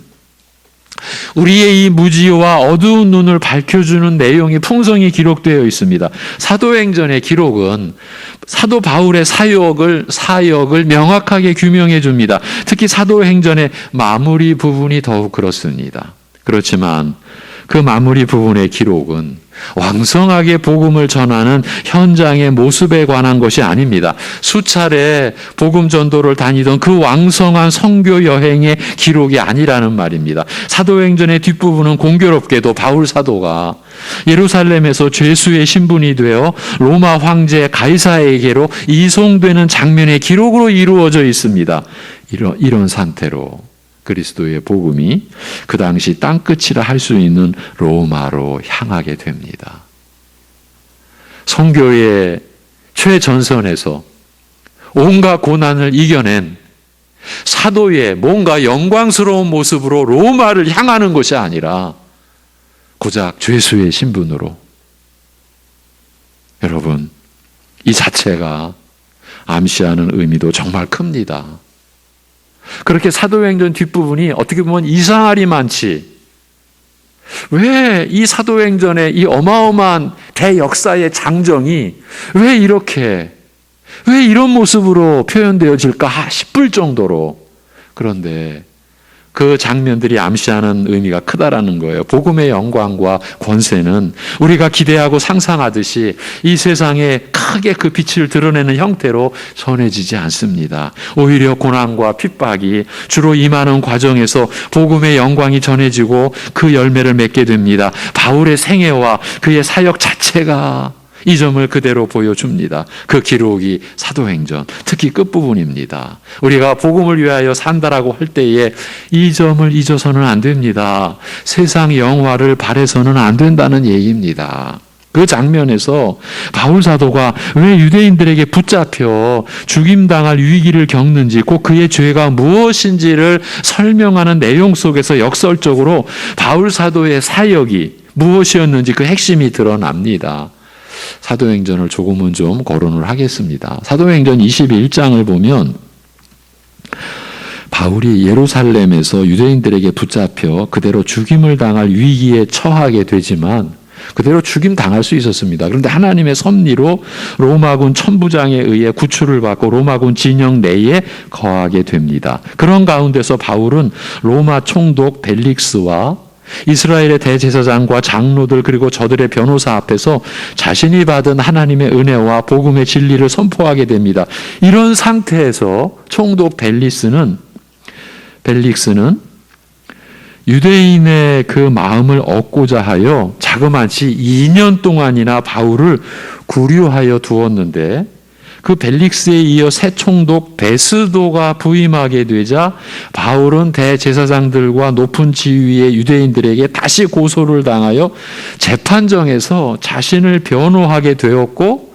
[SPEAKER 1] 우리의 이 무지와 어두운 눈을 밝혀주는 내용이 풍성히 기록되어 있습니다. 사도행전의 기록은 사도 바울의 사역을 명확하게 규명해 줍니다. 특히 사도행전의 마무리 부분이 더욱 그렇습니다. 그렇지만 그 마무리 부분의 기록은 왕성하게 복음을 전하는 현장의 모습에 관한 것이 아닙니다. 수차례 복음 전도를 다니던 그 왕성한 선교 여행의 기록이 아니라는 말입니다. 사도행전의 뒷부분은 공교롭게도 바울 사도가 예루살렘에서 죄수의 신분이 되어 로마 황제 가이사에게로 이송되는 장면의 기록으로 이루어져 있습니다. 이런 상태로 그리스도의 복음이 그 당시 땅끝이라 할 수 있는 로마로 향하게 됩니다. 선교의 최전선에서 온갖 고난을 이겨낸 사도의 뭔가 영광스러운 모습으로 로마를 향하는 것이 아니라 고작 죄수의 신분으로. 여러분, 이 자체가 암시하는 의미도 정말 큽니다. 그렇게 사도행전 뒷부분이 어떻게 보면 이상하리 많지. 왜 이 사도행전의 이 어마어마한 대역사의 장정이 왜 이런 모습으로 표현되어질까 싶을 정도로. 그런데 그 장면들이 암시하는 의미가 크다라는 거예요. 복음의 영광과 권세는 우리가 기대하고 상상하듯이 이 세상에 크게 그 빛을 드러내는 형태로 전해지지 않습니다. 오히려 고난과 핍박이 주로 임하는 과정에서 복음의 영광이 전해지고 그 열매를 맺게 됩니다. 바울의 생애와 그의 사역 자체가 이 점을 그대로 보여줍니다. 그 기록이 사도행전, 특히 끝부분입니다. 우리가 복음을 위하여 산다라고 할 때에 이 점을 잊어서는 안 됩니다. 세상 영화를 바라서는 안 된다는 얘기입니다. 그 장면에서 바울 사도가 왜 유대인들에게 붙잡혀 죽임당할 위기를 겪는지, 꼭 그의 죄가 무엇인지를 설명하는 내용 속에서 역설적으로 바울 사도의 사역이 무엇이었는지 그 핵심이 드러납니다. 사도행전을 조금은 좀 거론을 하겠습니다. 사도행전 21장을 보면 바울이 예루살렘에서 유대인들에게 붙잡혀 그대로 죽임을 당할 위기에 처하게 되지만 그대로 죽임 당할 수 있었습니다. 그런데 하나님의 섭리로 로마군 천부장에 의해 구출을 받고 로마군 진영 내에 거하게 됩니다. 그런 가운데서 바울은 로마 총독 벨릭스와 이스라엘의 대제사장과 장로들 그리고 저들의 변호사 앞에서 자신이 받은 하나님의 은혜와 복음의 진리를 선포하게 됩니다. 이런 상태에서 총독 벨릭스는 유대인의 그 마음을 얻고자 하여 자그마치 2년 동안이나 바울을 구류하여 두었는데 그 벨릭스에 이어 새 총독 베스도가 부임하게 되자 바울은 대제사장들과 높은 지위의 유대인들에게 다시 고소를 당하여 재판정에서 자신을 변호하게 되었고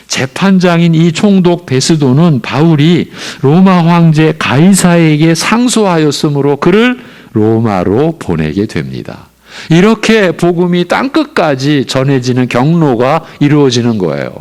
[SPEAKER 1] 재판장인 이 총독 베스도는 바울이 로마 황제 가이사에게 상소하였으므로 그를 로마로 보내게 됩니다. 이렇게 복음이 땅끝까지 전해지는 경로가 이루어지는 거예요.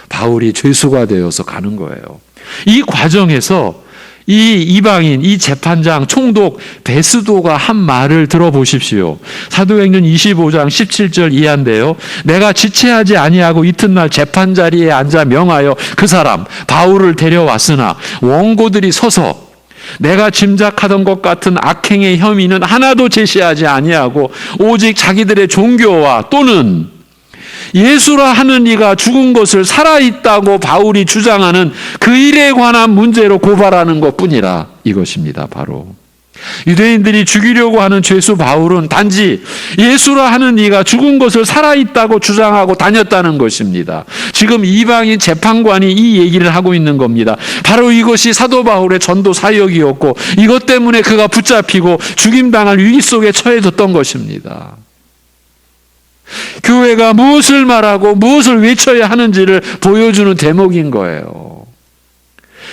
[SPEAKER 1] 바울이 죄수가 되어서 가는 거예요. 이 과정에서 이 이방인, 이 재판장, 총독 베스도가 한 말을 들어보십시오. 사도행전 25장 17절 이하인데요. 내가 지체하지 아니하고 이튿날 재판 자리에 앉아 명하여 그 사람 바울을 데려왔으나 원고들이 서서 내가 짐작하던 것 같은 악행의 혐의는 하나도 제시하지 아니하고 오직 자기들의 종교와 또는 예수라 하는 이가 죽은 것을 살아있다고 바울이 주장하는 그 일에 관한 문제로 고발하는 것뿐이라 이것입니다. 바로 유대인들이 죽이려고 하는 죄수 바울은 단지 예수라 하는 이가 죽은 것을 살아있다고 주장하고 다녔다는 것입니다. 지금 이방인 재판관이 이 얘기를 하고 있는 겁니다. 바로 이것이 사도 바울의 전도 사역이었고 이것 때문에 그가 붙잡히고 죽임당할 위기 속에 처해졌던 것입니다. 교회가 무엇을 말하고 무엇을 외쳐야 하는지를 보여주는 대목인 거예요.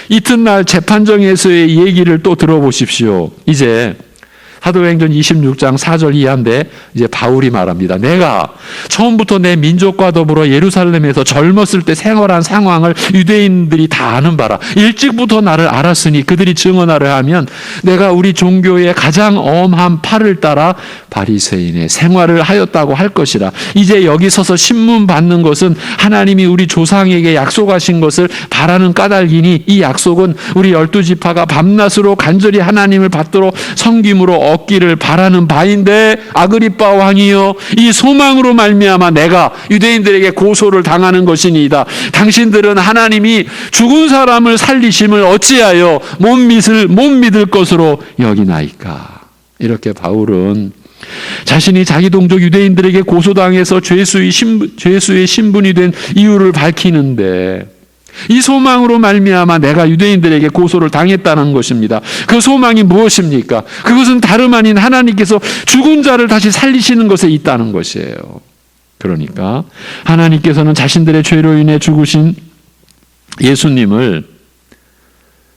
[SPEAKER 1] 이튿날 재판정에서의 얘기를 또 들어보십시오. 이제 사도행전 26장 4절 이하인데 이제 바울이 말합니다. 내가 처음부터 내 민족과 더불어 예루살렘에서 젊었을 때 생활한 상황을 유대인들이 다 아는 바라. 일찍부터 나를 알았으니 그들이 증언하려 하면 내가 우리 종교의 가장 엄한 팔을 따라 바리새인의 생활을 하였다고 할 것이라. 이제 여기 서서 신문 받는 것은 하나님이 우리 조상에게 약속하신 것을 바라는 까닭이니 이 약속은 우리 12지파가 밤낮으로 간절히 하나님을 받도록 섬김으로 얻기를 바라는 바인데 아그리빠 왕이여 이 소망으로 말미암아 내가 유대인들에게 고소를 당하는 것이니이다. 당신들은 하나님이 죽은 사람을 살리심을 어찌하여 못 믿을 것으로 여기나이까. 이렇게 바울은 자신이 자기 동족 유대인들에게 고소당해서 죄수의 신분이 된 이유를 밝히는데 이 소망으로 말미암아 내가 유대인들에게 고소를 당했다는 것입니다. 그 소망이 무엇입니까? 그것은 다름 아닌 하나님께서 죽은 자를 다시 살리시는 것에 있다는 것이에요. 그러니까 하나님께서는 자신들의 죄로 인해 죽으신 예수님을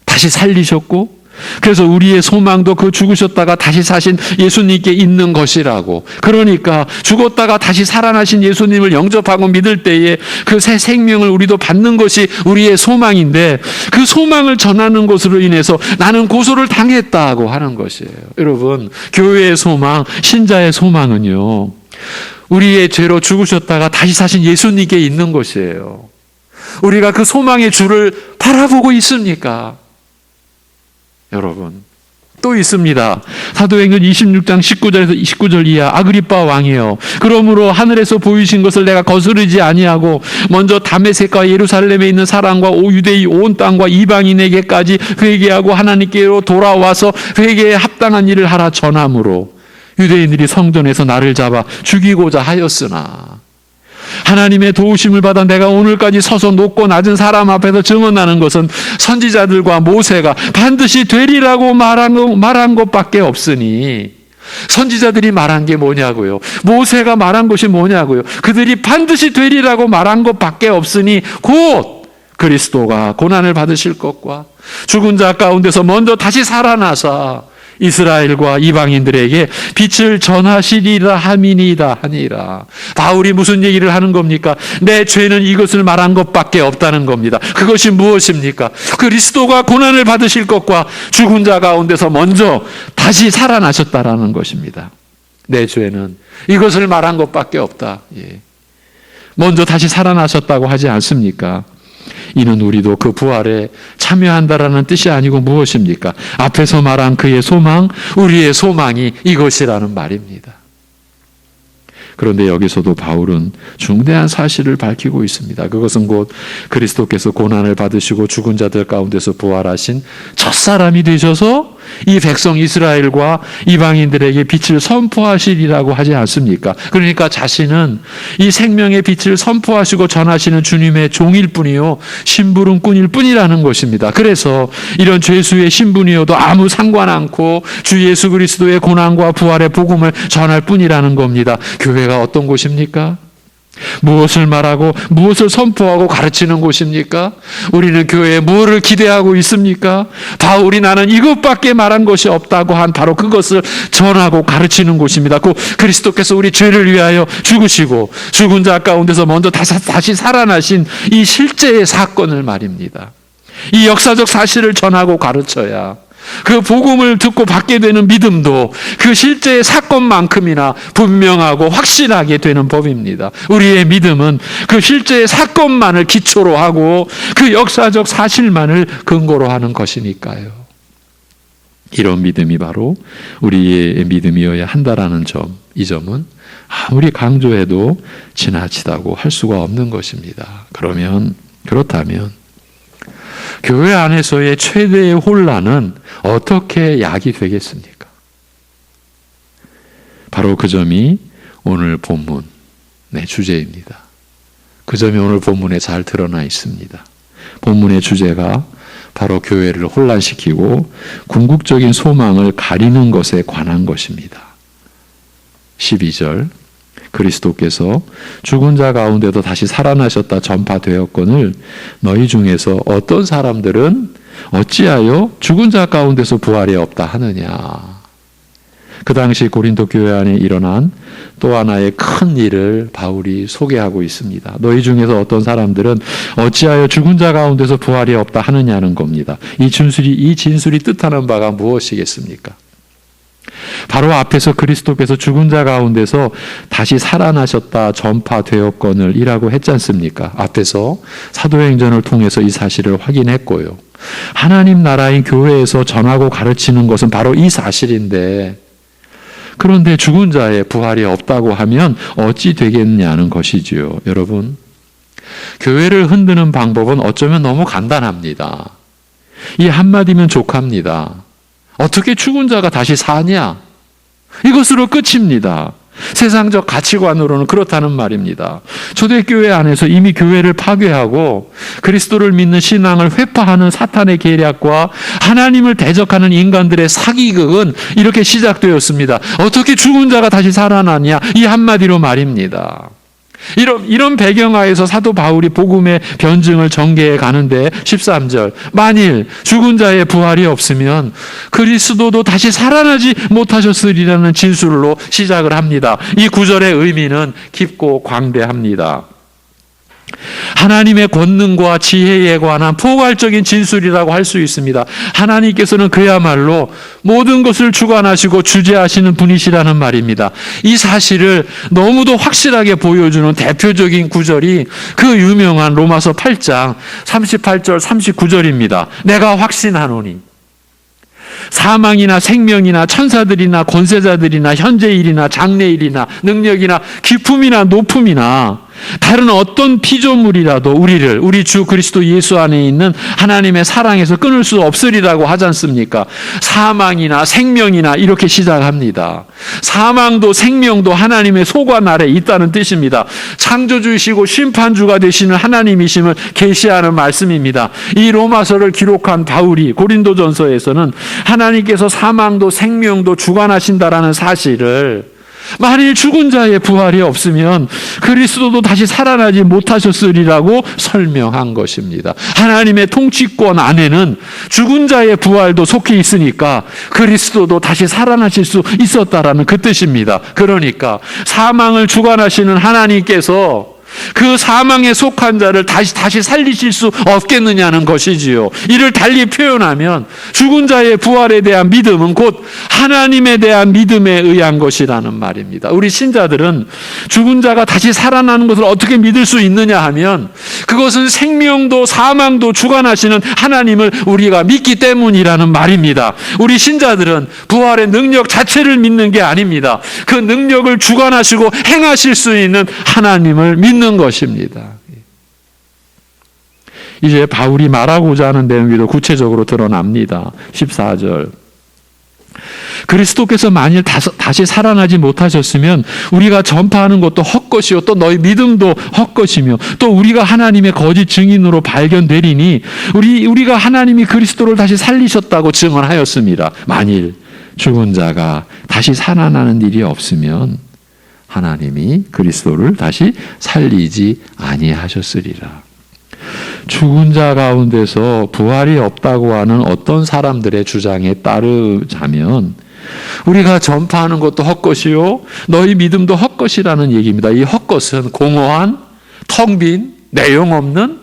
[SPEAKER 1] 다시 살리셨고 그래서 우리의 소망도 그 죽으셨다가 다시 사신 예수님께 있는 것이라고. 그러니까 죽었다가 다시 살아나신 예수님을 영접하고 믿을 때에 그 새 생명을 우리도 받는 것이 우리의 소망인데 그 소망을 전하는 것으로 인해서 나는 고소를 당했다고 하는 것이에요. 여러분, 교회의 소망, 신자의 소망은요, 우리의 죄로 죽으셨다가 다시 사신 예수님께 있는 것이에요. 우리가 그 소망의 주를 바라보고 있습니까? 여러분, 또 있습니다. 사도행전 26장 19절에서 19절 이하. 아그리빠 왕이여, 그러므로 하늘에서 보이신 것을 내가 거스르지 아니하고 먼저 다메섹과 예루살렘에 있는 사람과 유대의 온 땅과 이방인에게까지 회개하고 하나님께로 돌아와서 회개에 합당한 일을 하라 전함으로 유대인들이 성전에서 나를 잡아 죽이고자 하였으나 하나님의 도우심을 받아 내가 오늘까지 서서 높고 낮은 사람 앞에서 증언하는 것은 선지자들과 모세가 반드시 되리라고 말한 것밖에 없으니. 선지자들이 말한 게 뭐냐고요? 모세가 말한 것이 뭐냐고요? 그들이 반드시 되리라고 말한 것밖에 없으니 곧 그리스도가 고난을 받으실 것과 죽은 자 가운데서 먼저 다시 살아나사 이스라엘과 이방인들에게 빛을 전하시리라 함이니이다 하니라. 바울이 무슨 얘기를 하는 겁니까? 내 죄는 이것을 말한 것밖에 없다는 겁니다. 그것이 무엇입니까? 그리스도가 고난을 받으실 것과 죽은 자 가운데서 먼저 다시 살아나셨다라는 것입니다. 내 죄는 이것을 말한 것밖에 없다. 예. 먼저 다시 살아나셨다고 하지 않습니까? 이는 우리도 그 부활에 참여한다라는 뜻이 아니고 무엇입니까? 앞에서 말한 그의 소망, 우리의 소망이 이것이라는 말입니다. 그런데 여기서도 바울은 중대한 사실을 밝히고 있습니다. 그것은 곧 그리스도께서 고난을 받으시고 죽은 자들 가운데서 부활하신 첫사람이 되셔서 이 백성 이스라엘과 이방인들에게 빛을 선포하시리라고 하지 않습니까? 그러니까 자신은 이 생명의 빛을 선포하시고 전하시는 주님의 종일 뿐이요 심부름꾼일 뿐이라는 것입니다. 그래서 이런 죄수의 신분이어도 아무 상관 않고 주 예수 그리스도의 고난과 부활의 복음을 전할 뿐이라는 겁니다. 교회가 어떤 곳입니까? 무엇을 말하고 무엇을 선포하고 가르치는 곳입니까? 우리는 교회에 무엇을 기대하고 있습니까? 바울이 나는 이것밖에 말한 것이 없다고 한 바로 그것을 전하고 가르치는 곳입니다. 그 그리스도께서 우리 죄를 위하여 죽으시고 죽은 자 가운데서 먼저 다시 살아나신 이 실제의 사건을 말입니다. 이 역사적 사실을 전하고 가르쳐야 그 복음을 듣고 받게 되는 믿음도 그 실제의 사건만큼이나 분명하고 확실하게 되는 법입니다. 우리의 믿음은 그 실제의 사건만을 기초로 하고 그 역사적 사실만을 근거로 하는 것이니까요. 이런 믿음이 바로 우리의 믿음이어야 한다라는 점, 이 점은 아무리 강조해도 지나치다고 할 수가 없는 것입니다. 그렇다면 교회 안에서의 최대의 혼란은 어떻게 약이 되겠습니까? 바로 그 점이 오늘 본문의 주제입니다. 그 점이 오늘 본문에 잘 드러나 있습니다. 본문의 주제가 바로 교회를 혼란시키고 궁극적인 소망을 가리는 것에 관한 것입니다. 12절 그리스도께서 죽은 자 가운데도 다시 살아나셨다 전파되었거늘 너희 중에서 어떤 사람들은 어찌하여 죽은 자 가운데서 부활이 없다 하느냐. 그 당시 고린도 교회 안에 일어난 또 하나의 큰 일을 바울이 소개하고 있습니다. 너희 중에서 어떤 사람들은 어찌하여 죽은 자 가운데서 부활이 없다 하느냐는 겁니다. 이 진술이 뜻하는 바가 무엇이겠습니까? 바로 앞에서 그리스도께서 죽은 자 가운데서 다시 살아나셨다 전파되었거늘 이라고 했지 않습니까? 앞에서 사도행전을 통해서 이 사실을 확인했고요. 하나님 나라인 교회에서 전하고 가르치는 것은 바로 이 사실인데, 그런데 죽은 자의 부활이 없다고 하면 어찌 되겠냐는 것이지요. 여러분, 교회를 흔드는 방법은 어쩌면 너무 간단합니다. 이 한마디면 족합니다. 어떻게 죽은 자가 다시 사냐? 이것으로 끝입니다. 세상적 가치관으로는 그렇다는 말입니다. 초대교회 안에서 이미 교회를 파괴하고 그리스도를 믿는 신앙을 회파하는 사탄의 계략과 하나님을 대적하는 인간들의 사기극은 이렇게 시작되었습니다. 어떻게 죽은 자가 다시 살아나냐? 이 한마디로 말입니다. 이런 배경하에서 사도 바울이 복음의 변증을 전개해 가는데 13절 만일 죽은 자의 부활이 없으면 그리스도도 다시 살아나지 못하셨으리라는 진술로 시작을 합니다. 이 구절의 의미는 깊고 광대합니다. 하나님의 권능과 지혜에 관한 포괄적인 진술이라고 할 수 있습니다. 하나님께서는 그야말로 모든 것을 주관하시고 주재하시는 분이시라는 말입니다. 이 사실을 너무도 확실하게 보여주는 대표적인 구절이 그 유명한 로마서 8장 38절 39절입니다. 내가 확신하노니 사망이나 생명이나 천사들이나 권세자들이나 현재일이나 장래일이나 능력이나 기품이나 높음이나 다른 어떤 피조물이라도 우리 주 그리스도 예수 안에 있는 하나님의 사랑에서 끊을 수 없으리라고 하지 않습니까? 사망이나 생명이나 이렇게 시작합니다. 사망도 생명도 하나님의 소관 아래 있다는 뜻입니다. 창조주이시고 심판주가 되시는 하나님이심을 계시하는 말씀입니다. 이 로마서를 기록한 바울이 고린도전서에서는 하나님께서 사망도 생명도 주관하신다라는 사실을 만일 죽은 자의 부활이 없으면 그리스도도 다시 살아나지 못하셨으리라고 설명한 것입니다. 하나님의 통치권 안에는 죽은 자의 부활도 속해 있으니까 그리스도도 다시 살아나실 수 있었다라는 그 뜻입니다. 그러니까 사망을 주관하시는 하나님께서 그 사망에 속한 자를 다시 살리실 수 없겠느냐는 것이지요. 이를 달리 표현하면 죽은 자의 부활에 대한 믿음은 곧 하나님에 대한 믿음에 의한 것이라는 말입니다. 우리 신자들은 죽은 자가 다시 살아나는 것을 어떻게 믿을 수 있느냐 하면 그것은 생명도 사망도 주관하시는 하나님을 우리가 믿기 때문이라는 말입니다. 우리 신자들은 부활의 능력 자체를 믿는 게 아닙니다. 그 능력을 주관하시고 행하실 수 있는 하나님을 믿는 것입니다. 이제 바울이 말하고자 하는 내용이 더 구체적으로 드러납니다. 14절. 그리스도께서 만일 다시 살아나지 못하셨으면 우리가 전파하는 것도 헛것이요 또 너희 믿음도 헛것이며 또 우리가 하나님의 거짓 증인으로 발견되리니 우리가 하나님이 그리스도를 다시 살리셨다고 증언하였습니다. 만일 죽은 자가 다시 살아나는 일이 없으면 하나님이 그리스도를 다시 살리지 아니하셨으리라. 죽은 자 가운데서 부활이 없다고 하는 어떤 사람들의 주장에 따르자면 우리가 전파하는 것도 헛것이요 너희 믿음도 헛것이라는 얘기입니다. 이 헛것은 공허한 텅 빈 내용 없는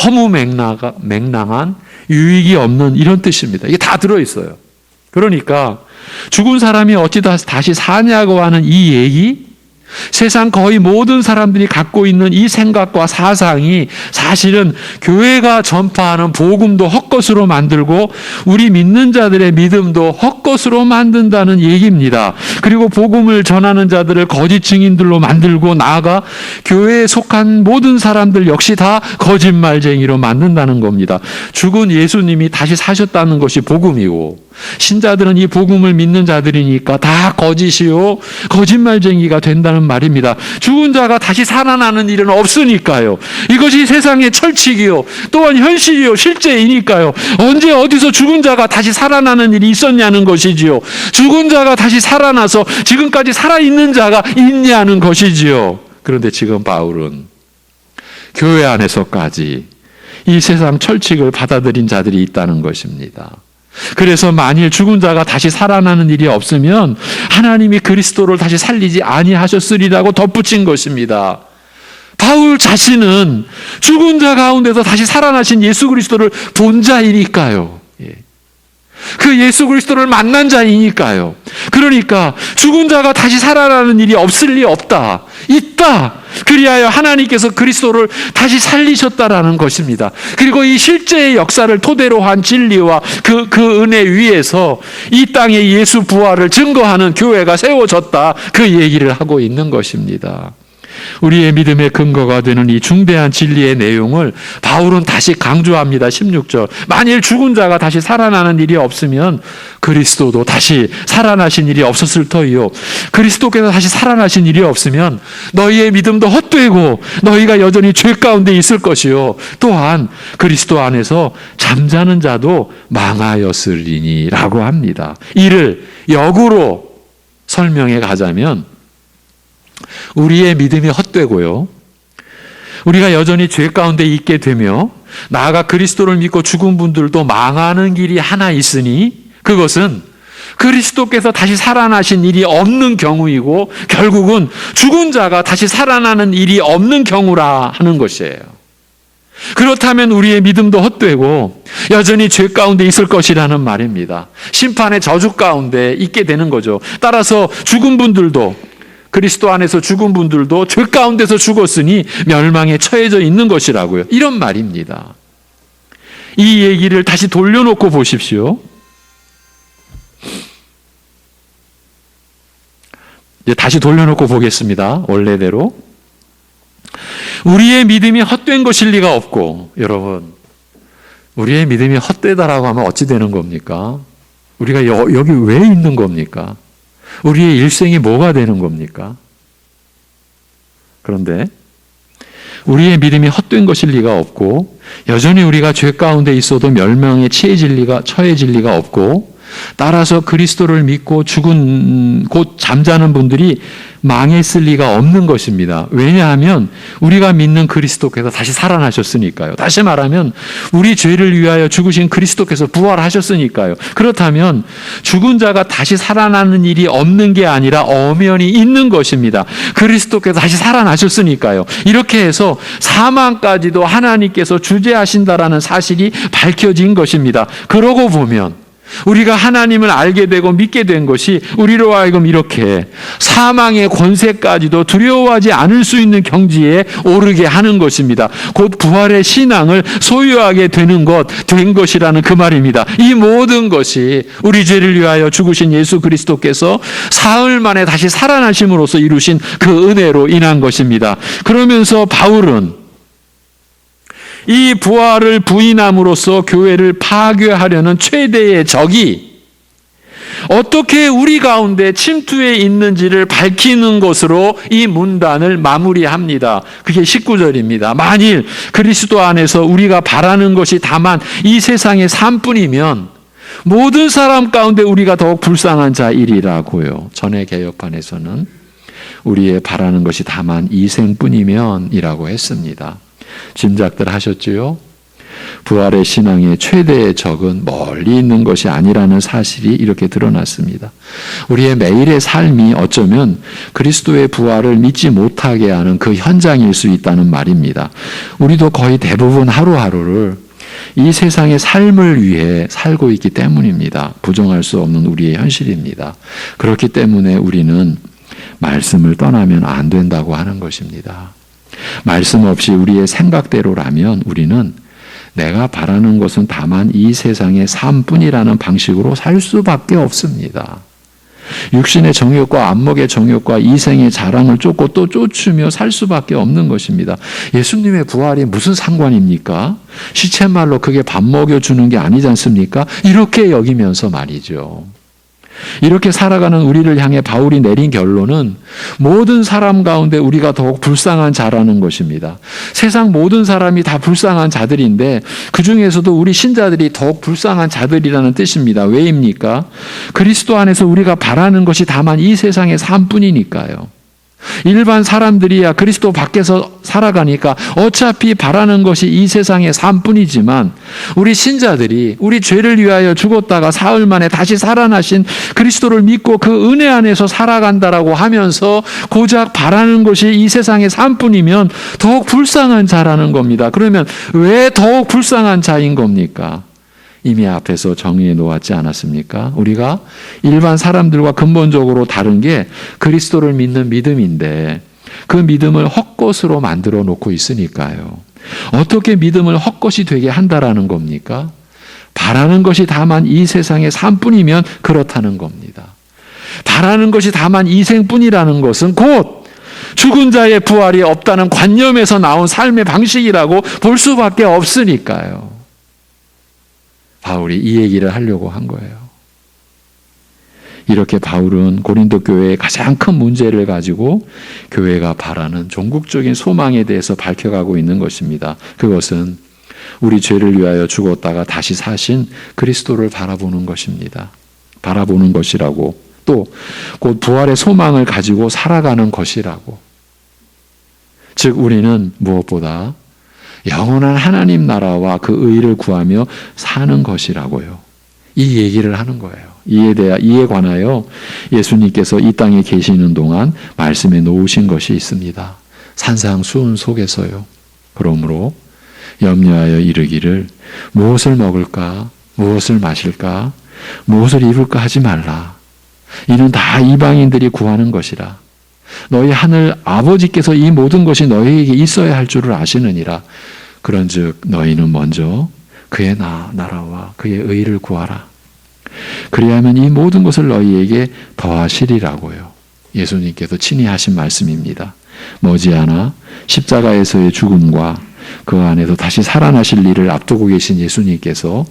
[SPEAKER 1] 허무맹랑한 유익이 없는 이런 뜻입니다. 이게 다 들어있어요. 그러니까 죽은 사람이 어찌 다시 사냐고 하는 이 얘기, 세상 거의 모든 사람들이 갖고 있는 이 생각과 사상이 사실은 교회가 전파하는 복음도 헛것으로 만들고 우리 믿는 자들의 믿음도 헛것으로 만든다는 얘기입니다. 그리고 복음을 전하는 자들을 거짓 증인들로 만들고 나아가 교회에 속한 모든 사람들 역시 다 거짓말쟁이로 만든다는 겁니다. 죽은 예수님이 다시 사셨다는 것이 복음이고 신자들은 이 복음을 믿는 자들이니까 다 거짓이요 거짓말쟁이가 된다는 말입니다. 죽은 자가 다시 살아나는 일은 없으니까요. 이것이 세상의 철칙이요 또한 현실이요 실제이니까요. 언제 어디서 죽은 자가 다시 살아나는 일이 있었냐는 것이지요. 죽은 자가 다시 살아나서 지금까지 살아있는 자가 있냐는 것이지요. 그런데 지금 바울은 교회 안에서까지 이 세상 철칙을 받아들인 자들이 있다는 것입니다. 그래서 만일 죽은 자가 다시 살아나는 일이 없으면 하나님이 그리스도를 다시 살리지 아니하셨으리라고 덧붙인 것입니다. 바울 자신은 죽은 자 가운데서 다시 살아나신 예수 그리스도를 본 자이니까요. 그 예수 그리스도를 만난 자이니까요. 그러니까 죽은 자가 다시 살아나는 일이 없을 리 없다. 있다. 그리하여 하나님께서 그리스도를 다시 살리셨다라는 것입니다. 그리고 이 실제의 역사를 토대로 한 진리와 그 은혜 위에서 이 땅에 예수 부활을 증거하는 교회가 세워졌다. 그 얘기를 하고 있는 것입니다. 우리의 믿음의 근거가 되는 이 중대한 진리의 내용을 바울은 다시 강조합니다. 16절. 만일 죽은 자가 다시 살아나는 일이 없으면 그리스도도 다시 살아나신 일이 없었을 터이요. 그리스도께서 다시 살아나신 일이 없으면 너희의 믿음도 헛되고 너희가 여전히 죄 가운데 있을 것이요. 또한 그리스도 안에서 잠자는 자도 망하였으리니 라고 합니다. 이를 역으로 설명해 가자면 우리의 믿음이 헛되고요. 우리가 여전히 죄 가운데 있게 되며 나아가 그리스도를 믿고 죽은 분들도 망하는 길이 하나 있으니 그것은 그리스도께서 다시 살아나신 일이 없는 경우이고 결국은 죽은 자가 다시 살아나는 일이 없는 경우라 하는 것이에요. 그렇다면 우리의 믿음도 헛되고 여전히 죄 가운데 있을 것이라는 말입니다. 심판의 저주 가운데 있게 되는 거죠. 따라서 죽은 분들도 그리스도 안에서 죽은 분들도 죄 가운데서 죽었으니 멸망에 처해져 있는 것이라고요. 이런 말입니다. 이 얘기를 다시 돌려놓고 보십시오. 이제 다시 돌려놓고 보겠습니다. 원래대로. 우리의 믿음이 헛된 것일 리가 없고 여러분 우리의 믿음이 헛되다라고 하면 어찌 되는 겁니까? 우리가 여기 왜 있는 겁니까? 우리의 일생이 뭐가 되는 겁니까? 그런데 우리의 믿음이 헛된 것일 리가 없고 여전히 우리가 죄 가운데 있어도 멸망에 처해질 리가 없고 따라서 그리스도를 믿고 죽은 곧 잠자는 분들이 망했을 리가 없는 것입니다. 왜냐하면 우리가 믿는 그리스도께서 다시 살아나셨으니까요. 다시 말하면 우리 죄를 위하여 죽으신 그리스도께서 부활하셨으니까요. 그렇다면 죽은 자가 다시 살아나는 일이 없는 게 아니라 엄연히 있는 것입니다. 그리스도께서 다시 살아나셨으니까요. 이렇게 해서 사망까지도 하나님께서 주재하신다라는 사실이 밝혀진 것입니다. 그러고 보면 우리가 하나님을 알게 되고 믿게 된 것이 우리로 하여금 이렇게 사망의 권세까지도 두려워하지 않을 수 있는 경지에 오르게 하는 것입니다. 곧 부활의 신앙을 소유하게 된 것이라는 그 말입니다. 이 모든 것이 우리 죄를 위하여 죽으신 예수 그리스도께서 사흘 만에 다시 살아나심으로써 이루신 그 은혜로 인한 것입니다. 그러면서 바울은 이 부활을 부인함으로써 교회를 파괴하려는 최대의 적이 어떻게 우리 가운데 침투해 있는지를 밝히는 것으로 이 문단을 마무리합니다. 그게 19절입니다. 만일 그리스도 안에서 우리가 바라는 것이 다만 이 세상의 삶뿐이면 모든 사람 가운데 우리가 더욱 불쌍한 자이리라고요. 전의 개혁판에서는 우리의 바라는 것이 다만 이 생뿐이면 이라고 했습니다. 짐작들 하셨지요? 부활의 신앙의 최대의 적은 멀리 있는 것이 아니라는 사실이 이렇게 드러났습니다. 우리의 매일의 삶이 어쩌면 그리스도의 부활을 믿지 못하게 하는 그 현장일 수 있다는 말입니다. 우리도 거의 대부분 하루하루를 이 세상의 삶을 위해 살고 있기 때문입니다. 부정할 수 없는 우리의 현실입니다. 그렇기 때문에 우리는 말씀을 떠나면 안 된다고 하는 것입니다. 말씀 없이 우리의 생각대로라면 우리는 내가 바라는 것은 다만 이 세상의 삶뿐이라는 방식으로 살 수밖에 없습니다. 육신의 정욕과 안목의 정욕과 이생의 자랑을 쫓고 또 쫓으며 살 수밖에 없는 것입니다. 예수님의 부활이 무슨 상관입니까? 시쳇말로 그게 밥 먹여주는 게 아니지 않습니까? 이렇게 여기면서 말이죠. 이렇게 살아가는 우리를 향해 바울이 내린 결론은 모든 사람 가운데 우리가 더욱 불쌍한 자라는 것입니다. 세상 모든 사람이 다 불쌍한 자들인데 그 중에서도 우리 신자들이 더욱 불쌍한 자들이라는 뜻입니다. 왜입니까? 그리스도 안에서 우리가 바라는 것이 다만 이 세상의 삶뿐이니까요. 일반 사람들이야 그리스도 밖에서 살아가니까 어차피 바라는 것이 이 세상의 삶뿐이지만 우리 신자들이 우리 죄를 위하여 죽었다가 사흘 만에 다시 살아나신 그리스도를 믿고 그 은혜 안에서 살아간다라고 하면서 고작 바라는 것이 이 세상의 삶뿐이면 더욱 불쌍한 자라는 겁니다. 그러면 왜 더욱 불쌍한 자인 겁니까? 이미 앞에서 정의해 놓았지 않았습니까? 우리가 일반 사람들과 근본적으로 다른 게 그리스도를 믿는 믿음인데 그 믿음을 헛것으로 만들어 놓고 있으니까요. 어떻게 믿음을 헛것이 되게 한다라는 겁니까? 바라는 것이 다만 이 세상의 삶뿐이면 그렇다는 겁니다. 바라는 것이 다만 이 생뿐이라는 것은 곧 죽은 자의 부활이 없다는 관념에서 나온 삶의 방식이라고 볼 수밖에 없으니까요. 바울이 이 얘기를 하려고 한 거예요. 이렇게 바울은 고린도 교회의 가장 큰 문제를 가지고 교회가 바라는 종국적인 소망에 대해서 밝혀가고 있는 것입니다. 그것은 우리 죄를 위하여 죽었다가 다시 사신 그리스도를 바라보는 것입니다. 바라보는 것이라고 또 곧 부활의 소망을 가지고 살아가는 것이라고. 즉 우리는 무엇보다 영원한 하나님 나라와 그 의를 구하며 사는 것이라고요. 이 얘기를 하는 거예요. 이에 관하여 예수님께서 이 땅에 계시는 동안 말씀해 놓으신 것이 있습니다. 산상수훈 속에서요. 그러므로 염려하여 이르기를 무엇을 먹을까, 무엇을 마실까, 무엇을 입을까 하지 말라. 이는 다 이방인들이 구하는 것이라. 너희 하늘 아버지께서 이 모든 것이 너희에게 있어야 할 줄을 아시느니라. 그런즉 너희는 먼저 그의 나라와 그의 의를 구하라. 그리하면 이 모든 것을 너희에게 더하시리라고요. 예수님께서 친히 하신 말씀입니다. 머지않아 십자가에서의 죽음과 그 안에서 다시 살아나실 일을 앞두고 계신 예수님께서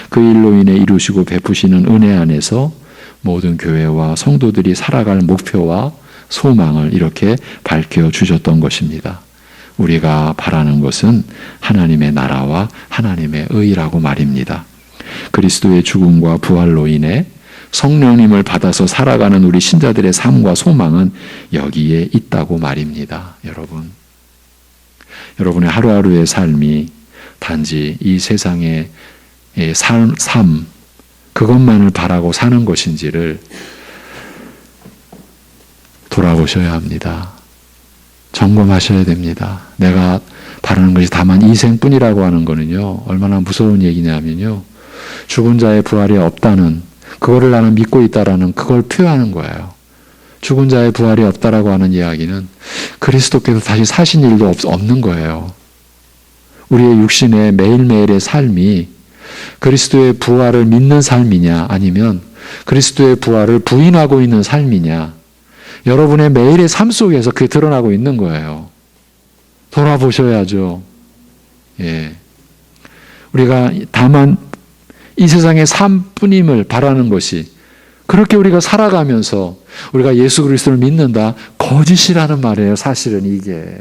[SPEAKER 1] 그 일로 인해 이루시고 베푸시는 은혜 안에서 모든 교회와 성도들이 살아갈 목표와 소망을 이렇게 밝혀주셨던 것입니다. 우리가 바라는 것은 하나님의 나라와 하나님의 의라고 말입니다. 그리스도의 죽음과 부활로 인해 성령님을 받아서 살아가는 우리 신자들의 삶과 소망은 여기에 있다고 말입니다. 여러분의 하루하루의 삶이 단지 이 세상의 삶 그것만을 바라고 사는 것인지를 돌아보셔야 합니다. 점검하셔야 됩니다. 내가 바라는 것이 다만 이 생뿐이라고 하는 거는요, 얼마나 무서운 얘기냐면요, 죽은 자의 부활이 없다는, 그거를 나는 믿고 있다라는 그걸 표현하는 거예요. 죽은 자의 부활이 없다라고 하는 이야기는 그리스도께서 다시 사신 일도 없는 거예요. 우리의 육신의 매일매일의 삶이 그리스도의 부활을 믿는 삶이냐, 아니면 그리스도의 부활을 부인하고 있는 삶이냐, 여러분의 매일의 삶 속에서 그게 드러나고 있는 거예요. 돌아보셔야죠. 예. 우리가 다만 이 세상의 삶뿐임을 바라는 것이, 그렇게 우리가 살아가면서 우리가 예수 그리스도를 믿는다, 거짓이라는 말이에요. 사실은 이게.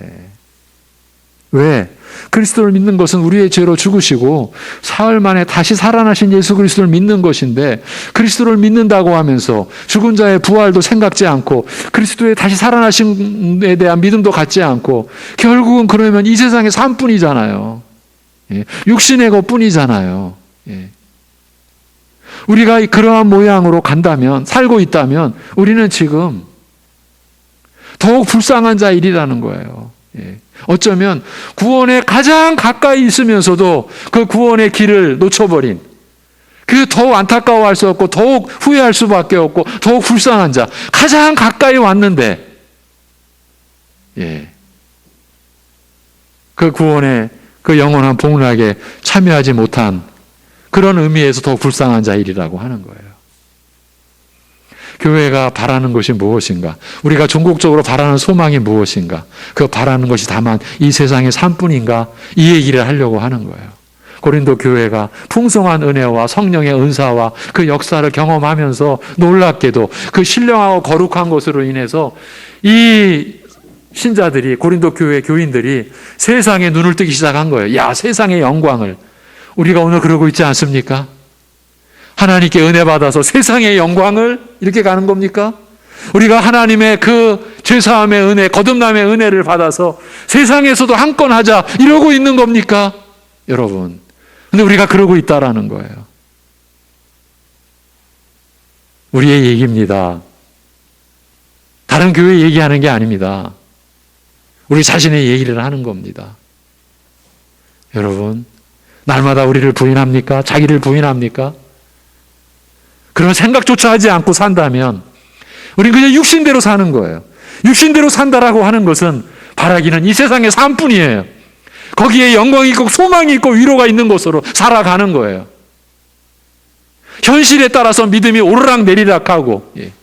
[SPEAKER 1] 왜? 그리스도를 믿는 것은 우리의 죄로 죽으시고 사흘 만에 다시 살아나신 예수 그리스도를 믿는 것인데, 그리스도를 믿는다고 하면서 죽은 자의 부활도 생각지 않고 그리스도의 다시 살아나심에 대한 믿음도 갖지 않고, 결국은 그러면 이 세상의 삶뿐이잖아요. 예. 육신의 것뿐이잖아요. 예. 우리가 그러한 모양으로 간다면, 살고 있다면 우리는 지금 더욱 불쌍한 자일이라는 거예요. 예. 어쩌면 구원에 가장 가까이 있으면서도 그 구원의 길을 놓쳐버린, 그 더욱 안타까워할 수 없고 더욱 후회할 수밖에 없고 더욱 불쌍한 자, 가장 가까이 왔는데 예, 그 구원의 그 영원한 복락에 참여하지 못한 그런 의미에서 더 불쌍한 자일이라고 하는 거예요. 교회가 바라는 것이 무엇인가? 우리가 종국적으로 바라는 소망이 무엇인가? 그 바라는 것이 다만 이 세상의 삶뿐인가? 이 얘기를 하려고 하는 거예요. 고린도 교회가 풍성한 은혜와 성령의 은사와 그 역사를 경험하면서 놀랍게도 그 신령하고 거룩한 것으로 인해서 이 신자들이, 고린도 교회 교인들이 세상에 눈을 뜨기 시작한 거예요. 야, 세상의 영광을. 우리가 오늘 그러고 있지 않습니까? 하나님께 은혜 받아서 세상의 영광을 이렇게 가는 겁니까? 우리가 하나님의 그 죄사함의 은혜, 거듭남의 은혜를 받아서 세상에서도 한 건 하자 이러고 있는 겁니까? 여러분. 근데 우리가 그러고 있다라는 거예요. 우리의 얘기입니다. 다른 교회 얘기하는 게 아닙니다. 우리 자신의 얘기를 하는 겁니다. 여러분, 날마다 우리를 부인합니까? 자기를 부인합니까? 그런 생각조차 하지 않고 산다면 우리는 그냥 육신대로 사는 거예요. 육신대로 산다라고 하는 것은 바라기는 이 세상의 삶뿐이에요. 거기에 영광이 있고 소망이 있고 위로가 있는 곳으로 살아가는 거예요. 현실에 따라서 믿음이 오르락 내리락하고, 예.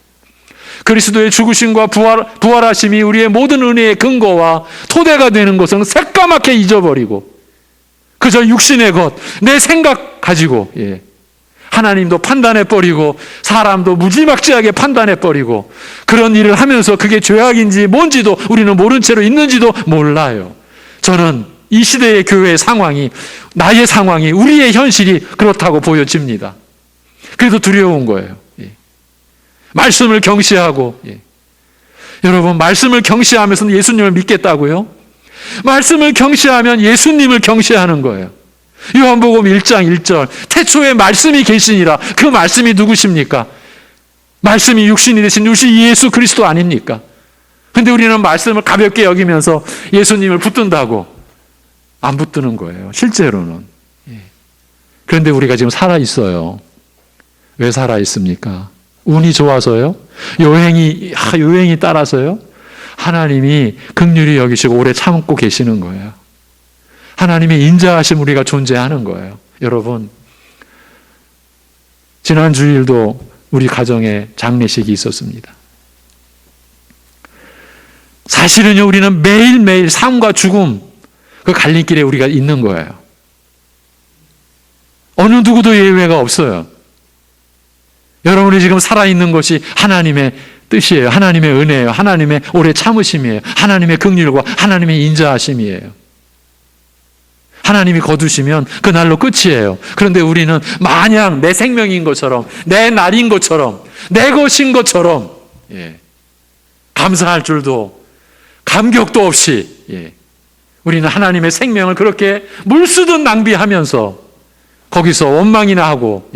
[SPEAKER 1] 그리스도의 죽으심과 부활하심이 우리의 모든 은혜의 근거와 토대가 되는 것은 새까맣게 잊어버리고 그저 육신의 것, 내 생각 가지고, 예. 하나님도 판단해버리고 사람도 무지막지하게 판단해버리고 그런 일을 하면서 그게 죄악인지 뭔지도 우리는 모른 채로 있는지도 몰라요. 저는 이 시대의 교회의 상황이, 나의 상황이, 우리의 현실이 그렇다고 보여집니다. 그래도 두려운 거예요. 예. 말씀을 경시하고, 예. 여러분, 말씀을 경시하면서 예수님을 믿겠다고요? 말씀을 경시하면 예수님을 경시하는 거예요. 요한복음 1장 1절, 태초에 말씀이 계시니라. 그 말씀이 누구십니까? 말씀이 육신이 되신 예수 그리스도 아닙니까? 근데 우리는 말씀을 가볍게 여기면서 예수님을 붙든다고 안 붙드는 거예요. 실제로는. 그런데 우리가 지금 살아있어요. 왜 살아있습니까? 운이 좋아서요? 요행이 따라서요? 하나님이 긍휼히 여기시고 오래 참고 계시는 거예요. 하나님의 인자하심 우리가 존재하는 거예요. 여러분, 지난 주일도 우리 가정에 장례식이 있었습니다. 사실은요, 우리는 매일매일 삶과 죽음, 그 갈림길에 우리가 있는 거예요. 어느 누구도 예외가 없어요. 여러분이 지금 살아있는 것이 하나님의 뜻이에요. 하나님의 은혜예요. 하나님의 오래 참으심이에요. 하나님의 긍휼과 하나님의 인자하심이에요. 하나님이 거두시면 그날로 끝이에요. 그런데 우리는 마냥 내 생명인 것처럼, 내 날인 것처럼, 내 것인 것처럼, 감사할 줄도 감격도 없이, 우리는 하나님의 생명을 그렇게 물쓰듯 낭비하면서 거기서 원망이나 하고,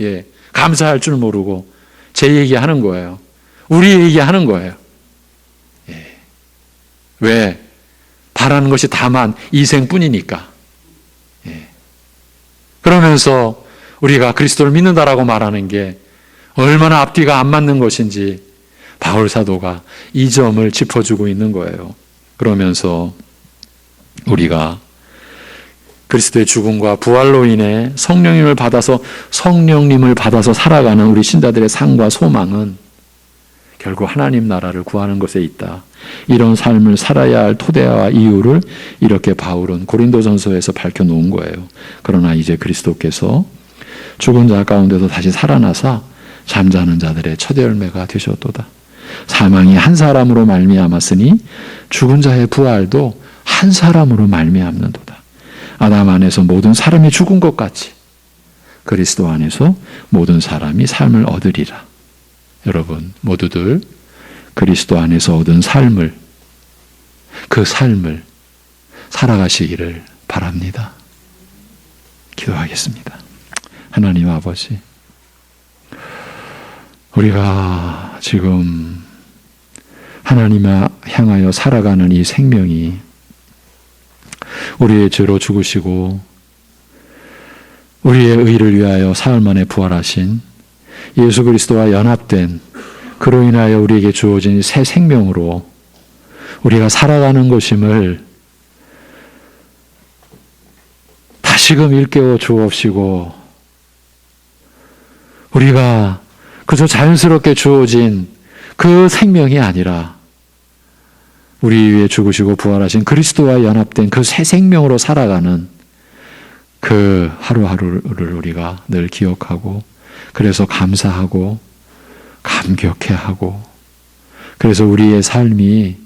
[SPEAKER 1] 감사할 줄 모르고 제 얘기하는 거예요. 우리 얘기하는 거예요. 왜? 바라는 것이 다만 이생뿐이니까. 그러면서 우리가 그리스도를 믿는다라고 말하는 게 얼마나 앞뒤가 안 맞는 것인지 바울 사도가 이 점을 짚어주고 있는 거예요. 그러면서 우리가 그리스도의 죽음과 부활로 인해 성령님을 받아서 살아가는 우리 신자들의 상과 소망은 결국 하나님 나라를 구하는 것에 있다. 이런 삶을 살아야 할 토대와 이유를 이렇게 바울은 고린도전서에서 밝혀놓은 거예요. 그러나 이제 그리스도께서 죽은 자 가운데서 다시 살아나사 잠자는 자들의 첫 열매가 되셨도다. 사망이 한 사람으로 말미암았으니 죽은 자의 부활도 한 사람으로 말미암는도다. 아담 안에서 모든 사람이 죽은 것 같이 그리스도 안에서 모든 사람이 삶을 얻으리라. 여러분 모두들 그리스도 안에서 얻은 삶을, 그 삶을 살아가시기를 바랍니다. 기도하겠습니다. 하나님 아버지, 우리가 지금 하나님을 향하여 살아가는 이 생명이 우리의 죄로 죽으시고 우리의 의를 위하여 사흘 만에 부활하신 예수 그리스도와 연합된, 그로 인하여 우리에게 주어진 새 생명으로 우리가 살아가는 것임을 다시금 일깨워 주옵시고, 우리가 그저 자연스럽게 주어진 그 생명이 아니라 우리 위해 죽으시고 부활하신 그리스도와 연합된 그 새 생명으로 살아가는 그 하루하루를 우리가 늘 기억하고, 그래서 감사하고 감격해하고, 그래서 우리의 삶이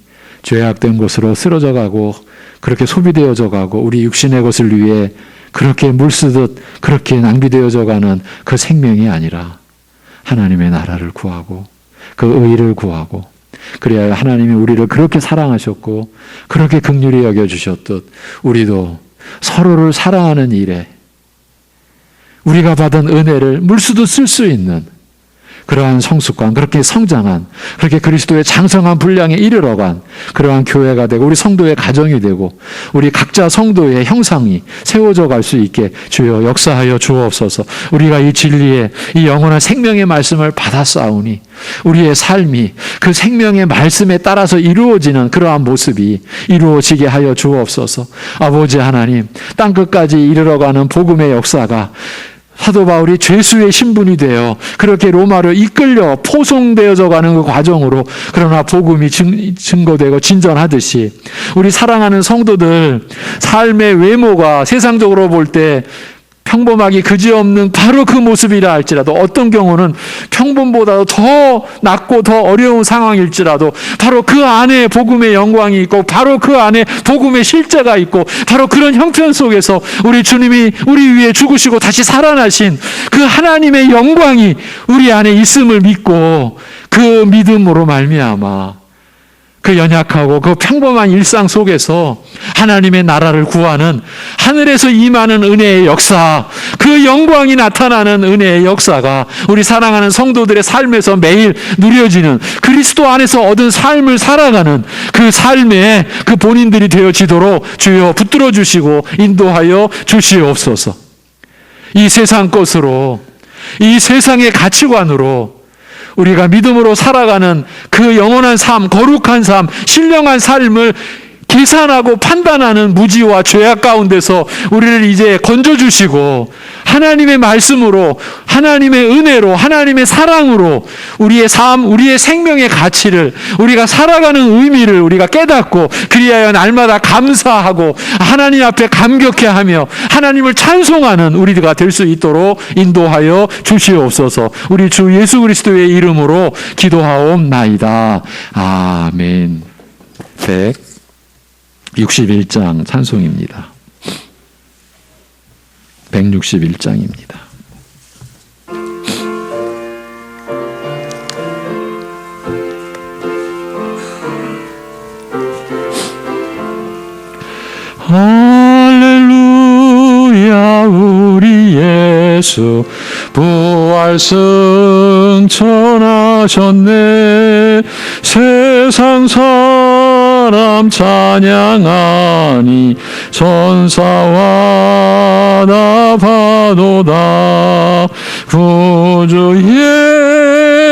[SPEAKER 1] 죄악된 것으로 쓰러져 가고 그렇게 소비되어져 가고 우리 육신의 것을 위해 그렇게 물쓰듯 그렇게 낭비되어져 가는 그 생명이 아니라 하나님의 나라를 구하고 그 의를 구하고, 그래야 하나님이 우리를 그렇게 사랑하셨고 그렇게 긍휼히 여겨주셨듯 우리도 서로를 사랑하는 일에 우리가 받은 은혜를 물쓰듯 쓸 수 있는 그러한 성숙관, 그렇게 성장한, 그렇게 그리스도의 장성한 분량에 이르러간 그러한 교회가 되고 우리 성도의 가정이 되고 우리 각자 성도의 형상이 세워져 갈 수 있게 주여 역사하여 주옵소서. 우리가 이 진리의 이 영원한 생명의 말씀을 받았사오니 우리의 삶이 그 생명의 말씀에 따라서 이루어지는 그러한 모습이 이루어지게 하여 주옵소서. 아버지 하나님, 땅끝까지 이르러가는 복음의 역사가 사도 바울이 죄수의 신분이 되어 그렇게 로마로 이끌려 포송되어져 가는 그 과정으로, 그러나 복음이 증거되고 진전하듯이 우리 사랑하는 성도들 삶의 외모가 세상적으로 볼 때 평범하기 그지없는 바로 그 모습이라 할지라도, 어떤 경우는 평범보다도 더 낮고 더 어려운 상황일지라도 바로 그 안에 복음의 영광이 있고 바로 그 안에 복음의 실제가 있고 바로 그런 형편 속에서 우리 주님이 우리 위해 죽으시고 다시 살아나신 그 하나님의 영광이 우리 안에 있음을 믿고 그 믿음으로 말미암아 그 연약하고 그 평범한 일상 속에서 하나님의 나라를 구하는 하늘에서 임하는 은혜의 역사, 그 영광이 나타나는 은혜의 역사가 우리 사랑하는 성도들의 삶에서 매일 누려지는, 그리스도 안에서 얻은 삶을 살아가는 그 삶의 그 본인들이 되어지도록 주여 붙들어 주시고 인도하여 주시옵소서. 이 세상 것으로, 이 세상의 가치관으로 우리가 믿음으로 살아가는 그 영원한 삶, 거룩한 삶, 신령한 삶을 계산하고 판단하는 무지와 죄악 가운데서 우리를 이제 건져주시고 하나님의 말씀으로, 하나님의 은혜로, 하나님의 사랑으로 우리의 삶, 우리의 생명의 가치를, 우리가 살아가는 의미를 우리가 깨닫고 그리하여 날마다 감사하고 하나님 앞에 감격해하며 하나님을 찬송하는 우리가 될 수 있도록 인도하여 주시옵소서. 우리 주 예수 그리스도의 이름으로 기도하옵나이다. 아멘. 161장 찬송입니다. 161장입니다. 할렐루야 우리 예수 부활 승천하셨네. 세상 사람 찬양하니 천사와 나 파도다. 구주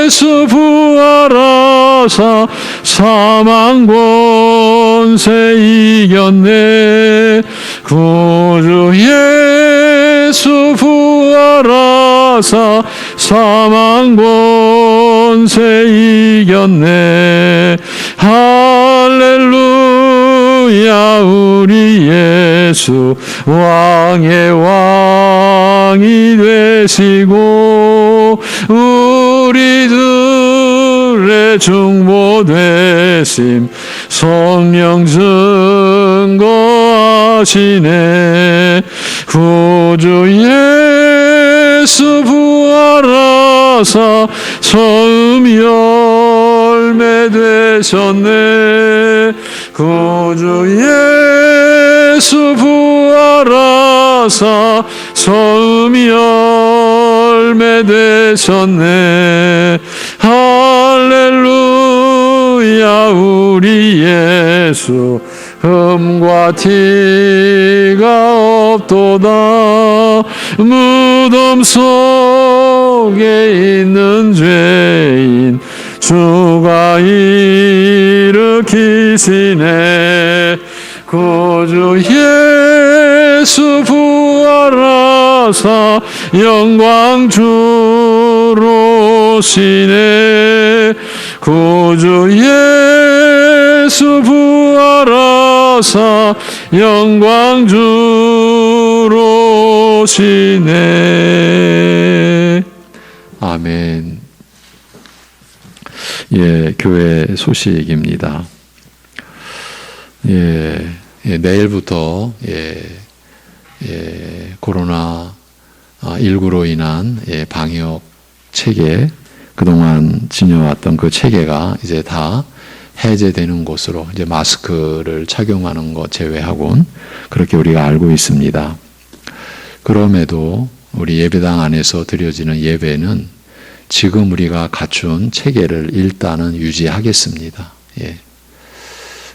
[SPEAKER 1] 예수 부활하사 사망 권세 이겼네. 구주 예수 부활하사 사망 권세 이겼네. 할렐루야 우리 예수 왕의 왕이 되시고 우리들의 중보 되심 성령 증거하시네. 구주 예수 부활하사 처음 열매 되셨네. 구주 예수 부활하사 처음 열매 되셨네. 할렐루야 우리 예수 흠과 티가 없도다. 무덤 속에 있는 죄인 주가 일으키시네. 구주 예수 부활하사 영광 주로 오시네. 구주 예수 부활하사 영광 주로 오시네. 아멘. 예, 교회 소식입니다. 내일부터 코로나 19로 인한 방역 체계, 그동안 지녀왔던 그 체계가 이제 다 해제되는 것으로, 이제 마스크를 착용하는 것 제외하고는 그렇게 우리가 알고 있습니다. 그럼에도 우리 예배당 안에서 드려지는 예배는 지금 우리가 갖춘 체계를 일단은 유지하겠습니다.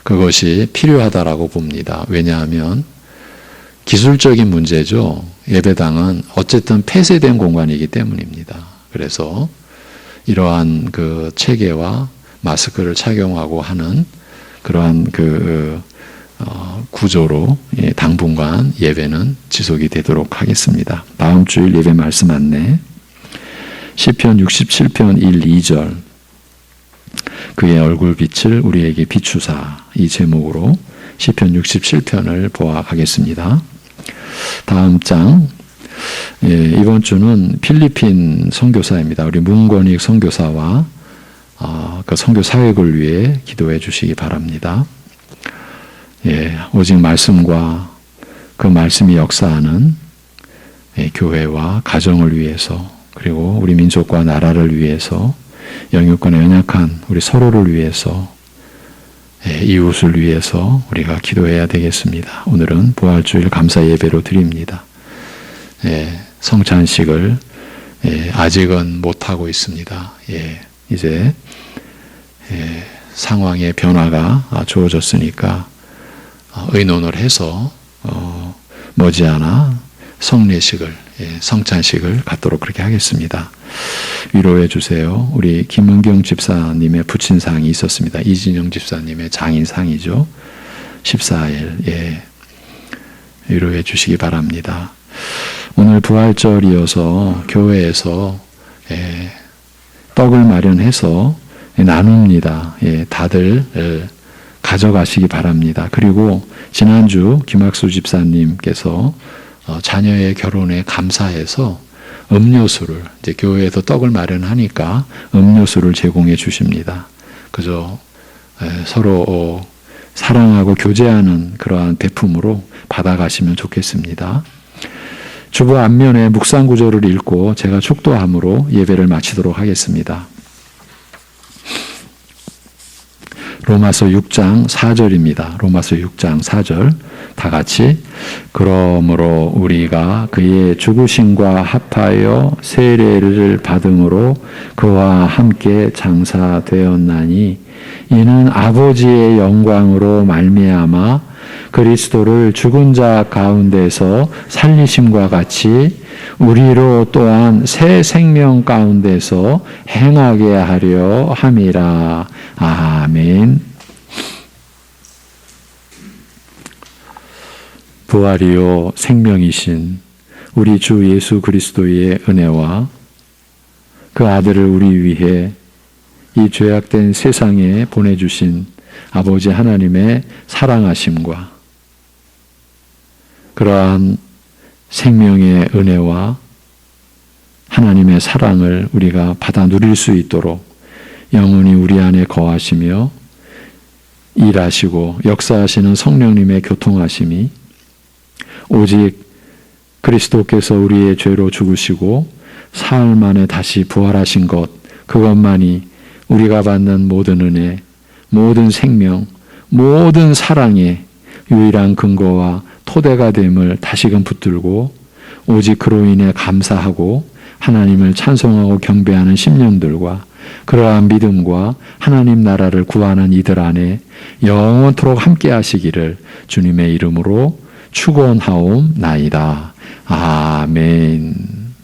[SPEAKER 1] 그것이 필요하다라고 봅니다. 왜냐하면 기술적인 문제죠. 예배당은 어쨌든 폐쇄된 공간이기 때문입니다. 그래서 이러한 그 체계와 마스크를 착용하고 하는 그러한 구조로 당분간 예배는 지속이 되도록 하겠습니다. 다음 주일 예배 말씀 안내. 시편 67편 1, 2절. 그의 얼굴빛을 우리에게 비추사, 이 제목으로 시편 67편을 보아가겠습니다. 다음 장. 이번 주는 필리핀 선교사입니다. 우리 문권익 선교사와 그 선교 사역을 위해 기도해 주시기 바랍니다. 오직 말씀과 그 말씀이 역사하는 교회와 가정을 위해서, 그리고 우리 민족과 나라를 위해서, 영유권에 연약한 우리 서로를 위해서, 이웃을 위해서 우리가 기도해야 되겠습니다. 오늘은 부활주일 감사 예배로 드립니다. 성찬식을 아직은 못하고 있습니다. 이제 상황의 변화가 주어졌으니까 의논을 해서 머지않아 성례식을, 성찬식을 갖도록 그렇게 하겠습니다. 위로해 주세요. 우리 김은경 집사님의 부친상이 있었습니다. 이진영 집사님의 장인상이죠. 14일. 위로해 주시기 바랍니다. 오늘 부활절이어서 교회에서 떡을 마련해서 나눕니다. 다들 가져가시기 바랍니다. 그리고 지난주 김학수 집사님께서 자녀의 결혼에 감사해서 음료수를, 이제 교회에서 떡을 마련하니까 음료수를 제공해 주십니다. 그저 서로 사랑하고 교제하는 그러한 배품으로 받아가시면 좋겠습니다. 주보 앞면에 묵상 구절을 읽고 제가 축도함으로 예배를 마치도록 하겠습니다. 로마서 6장 4절입니다. 로마서 6장 4절 다 같이 그러므로 우리가 그의 죽으심과 합하여 세례를 받음으로 그와 함께 장사되었나니 이는 아버지의 영광으로 말미암아 그리스도를 죽은 자 가운데서 살리심과 같이 우리로 또한 새 생명 가운데서 행하게 하려 함이라. 아멘. 부활이요 생명이신 우리 주 예수 그리스도의 은혜와 그 아들을 우리 위해 이 죄악된 세상에 보내주신 아버지 하나님의 사랑하심과 그러한 생명의 은혜와 하나님의 사랑을 우리가 받아 누릴 수 있도록 영원히 우리 안에 거하시며 일하시고 역사하시는 성령님의 교통하심이 오직 그리스도께서 우리의 죄로 죽으시고 사흘 만에 다시 부활하신 것 그것만이 우리가 받는 모든 은혜, 모든 생명, 모든 사랑의 유일한 근거와 토대가 됨을 다시금 붙들고 오직 그로 인해 감사하고 하나님을 찬송하고 경배하는 심령들과 그러한 믿음과 하나님 나라를 구하는 이들 안에 영원토록 함께 하시기를 주님의 이름으로 축원하옵나이다. 아멘.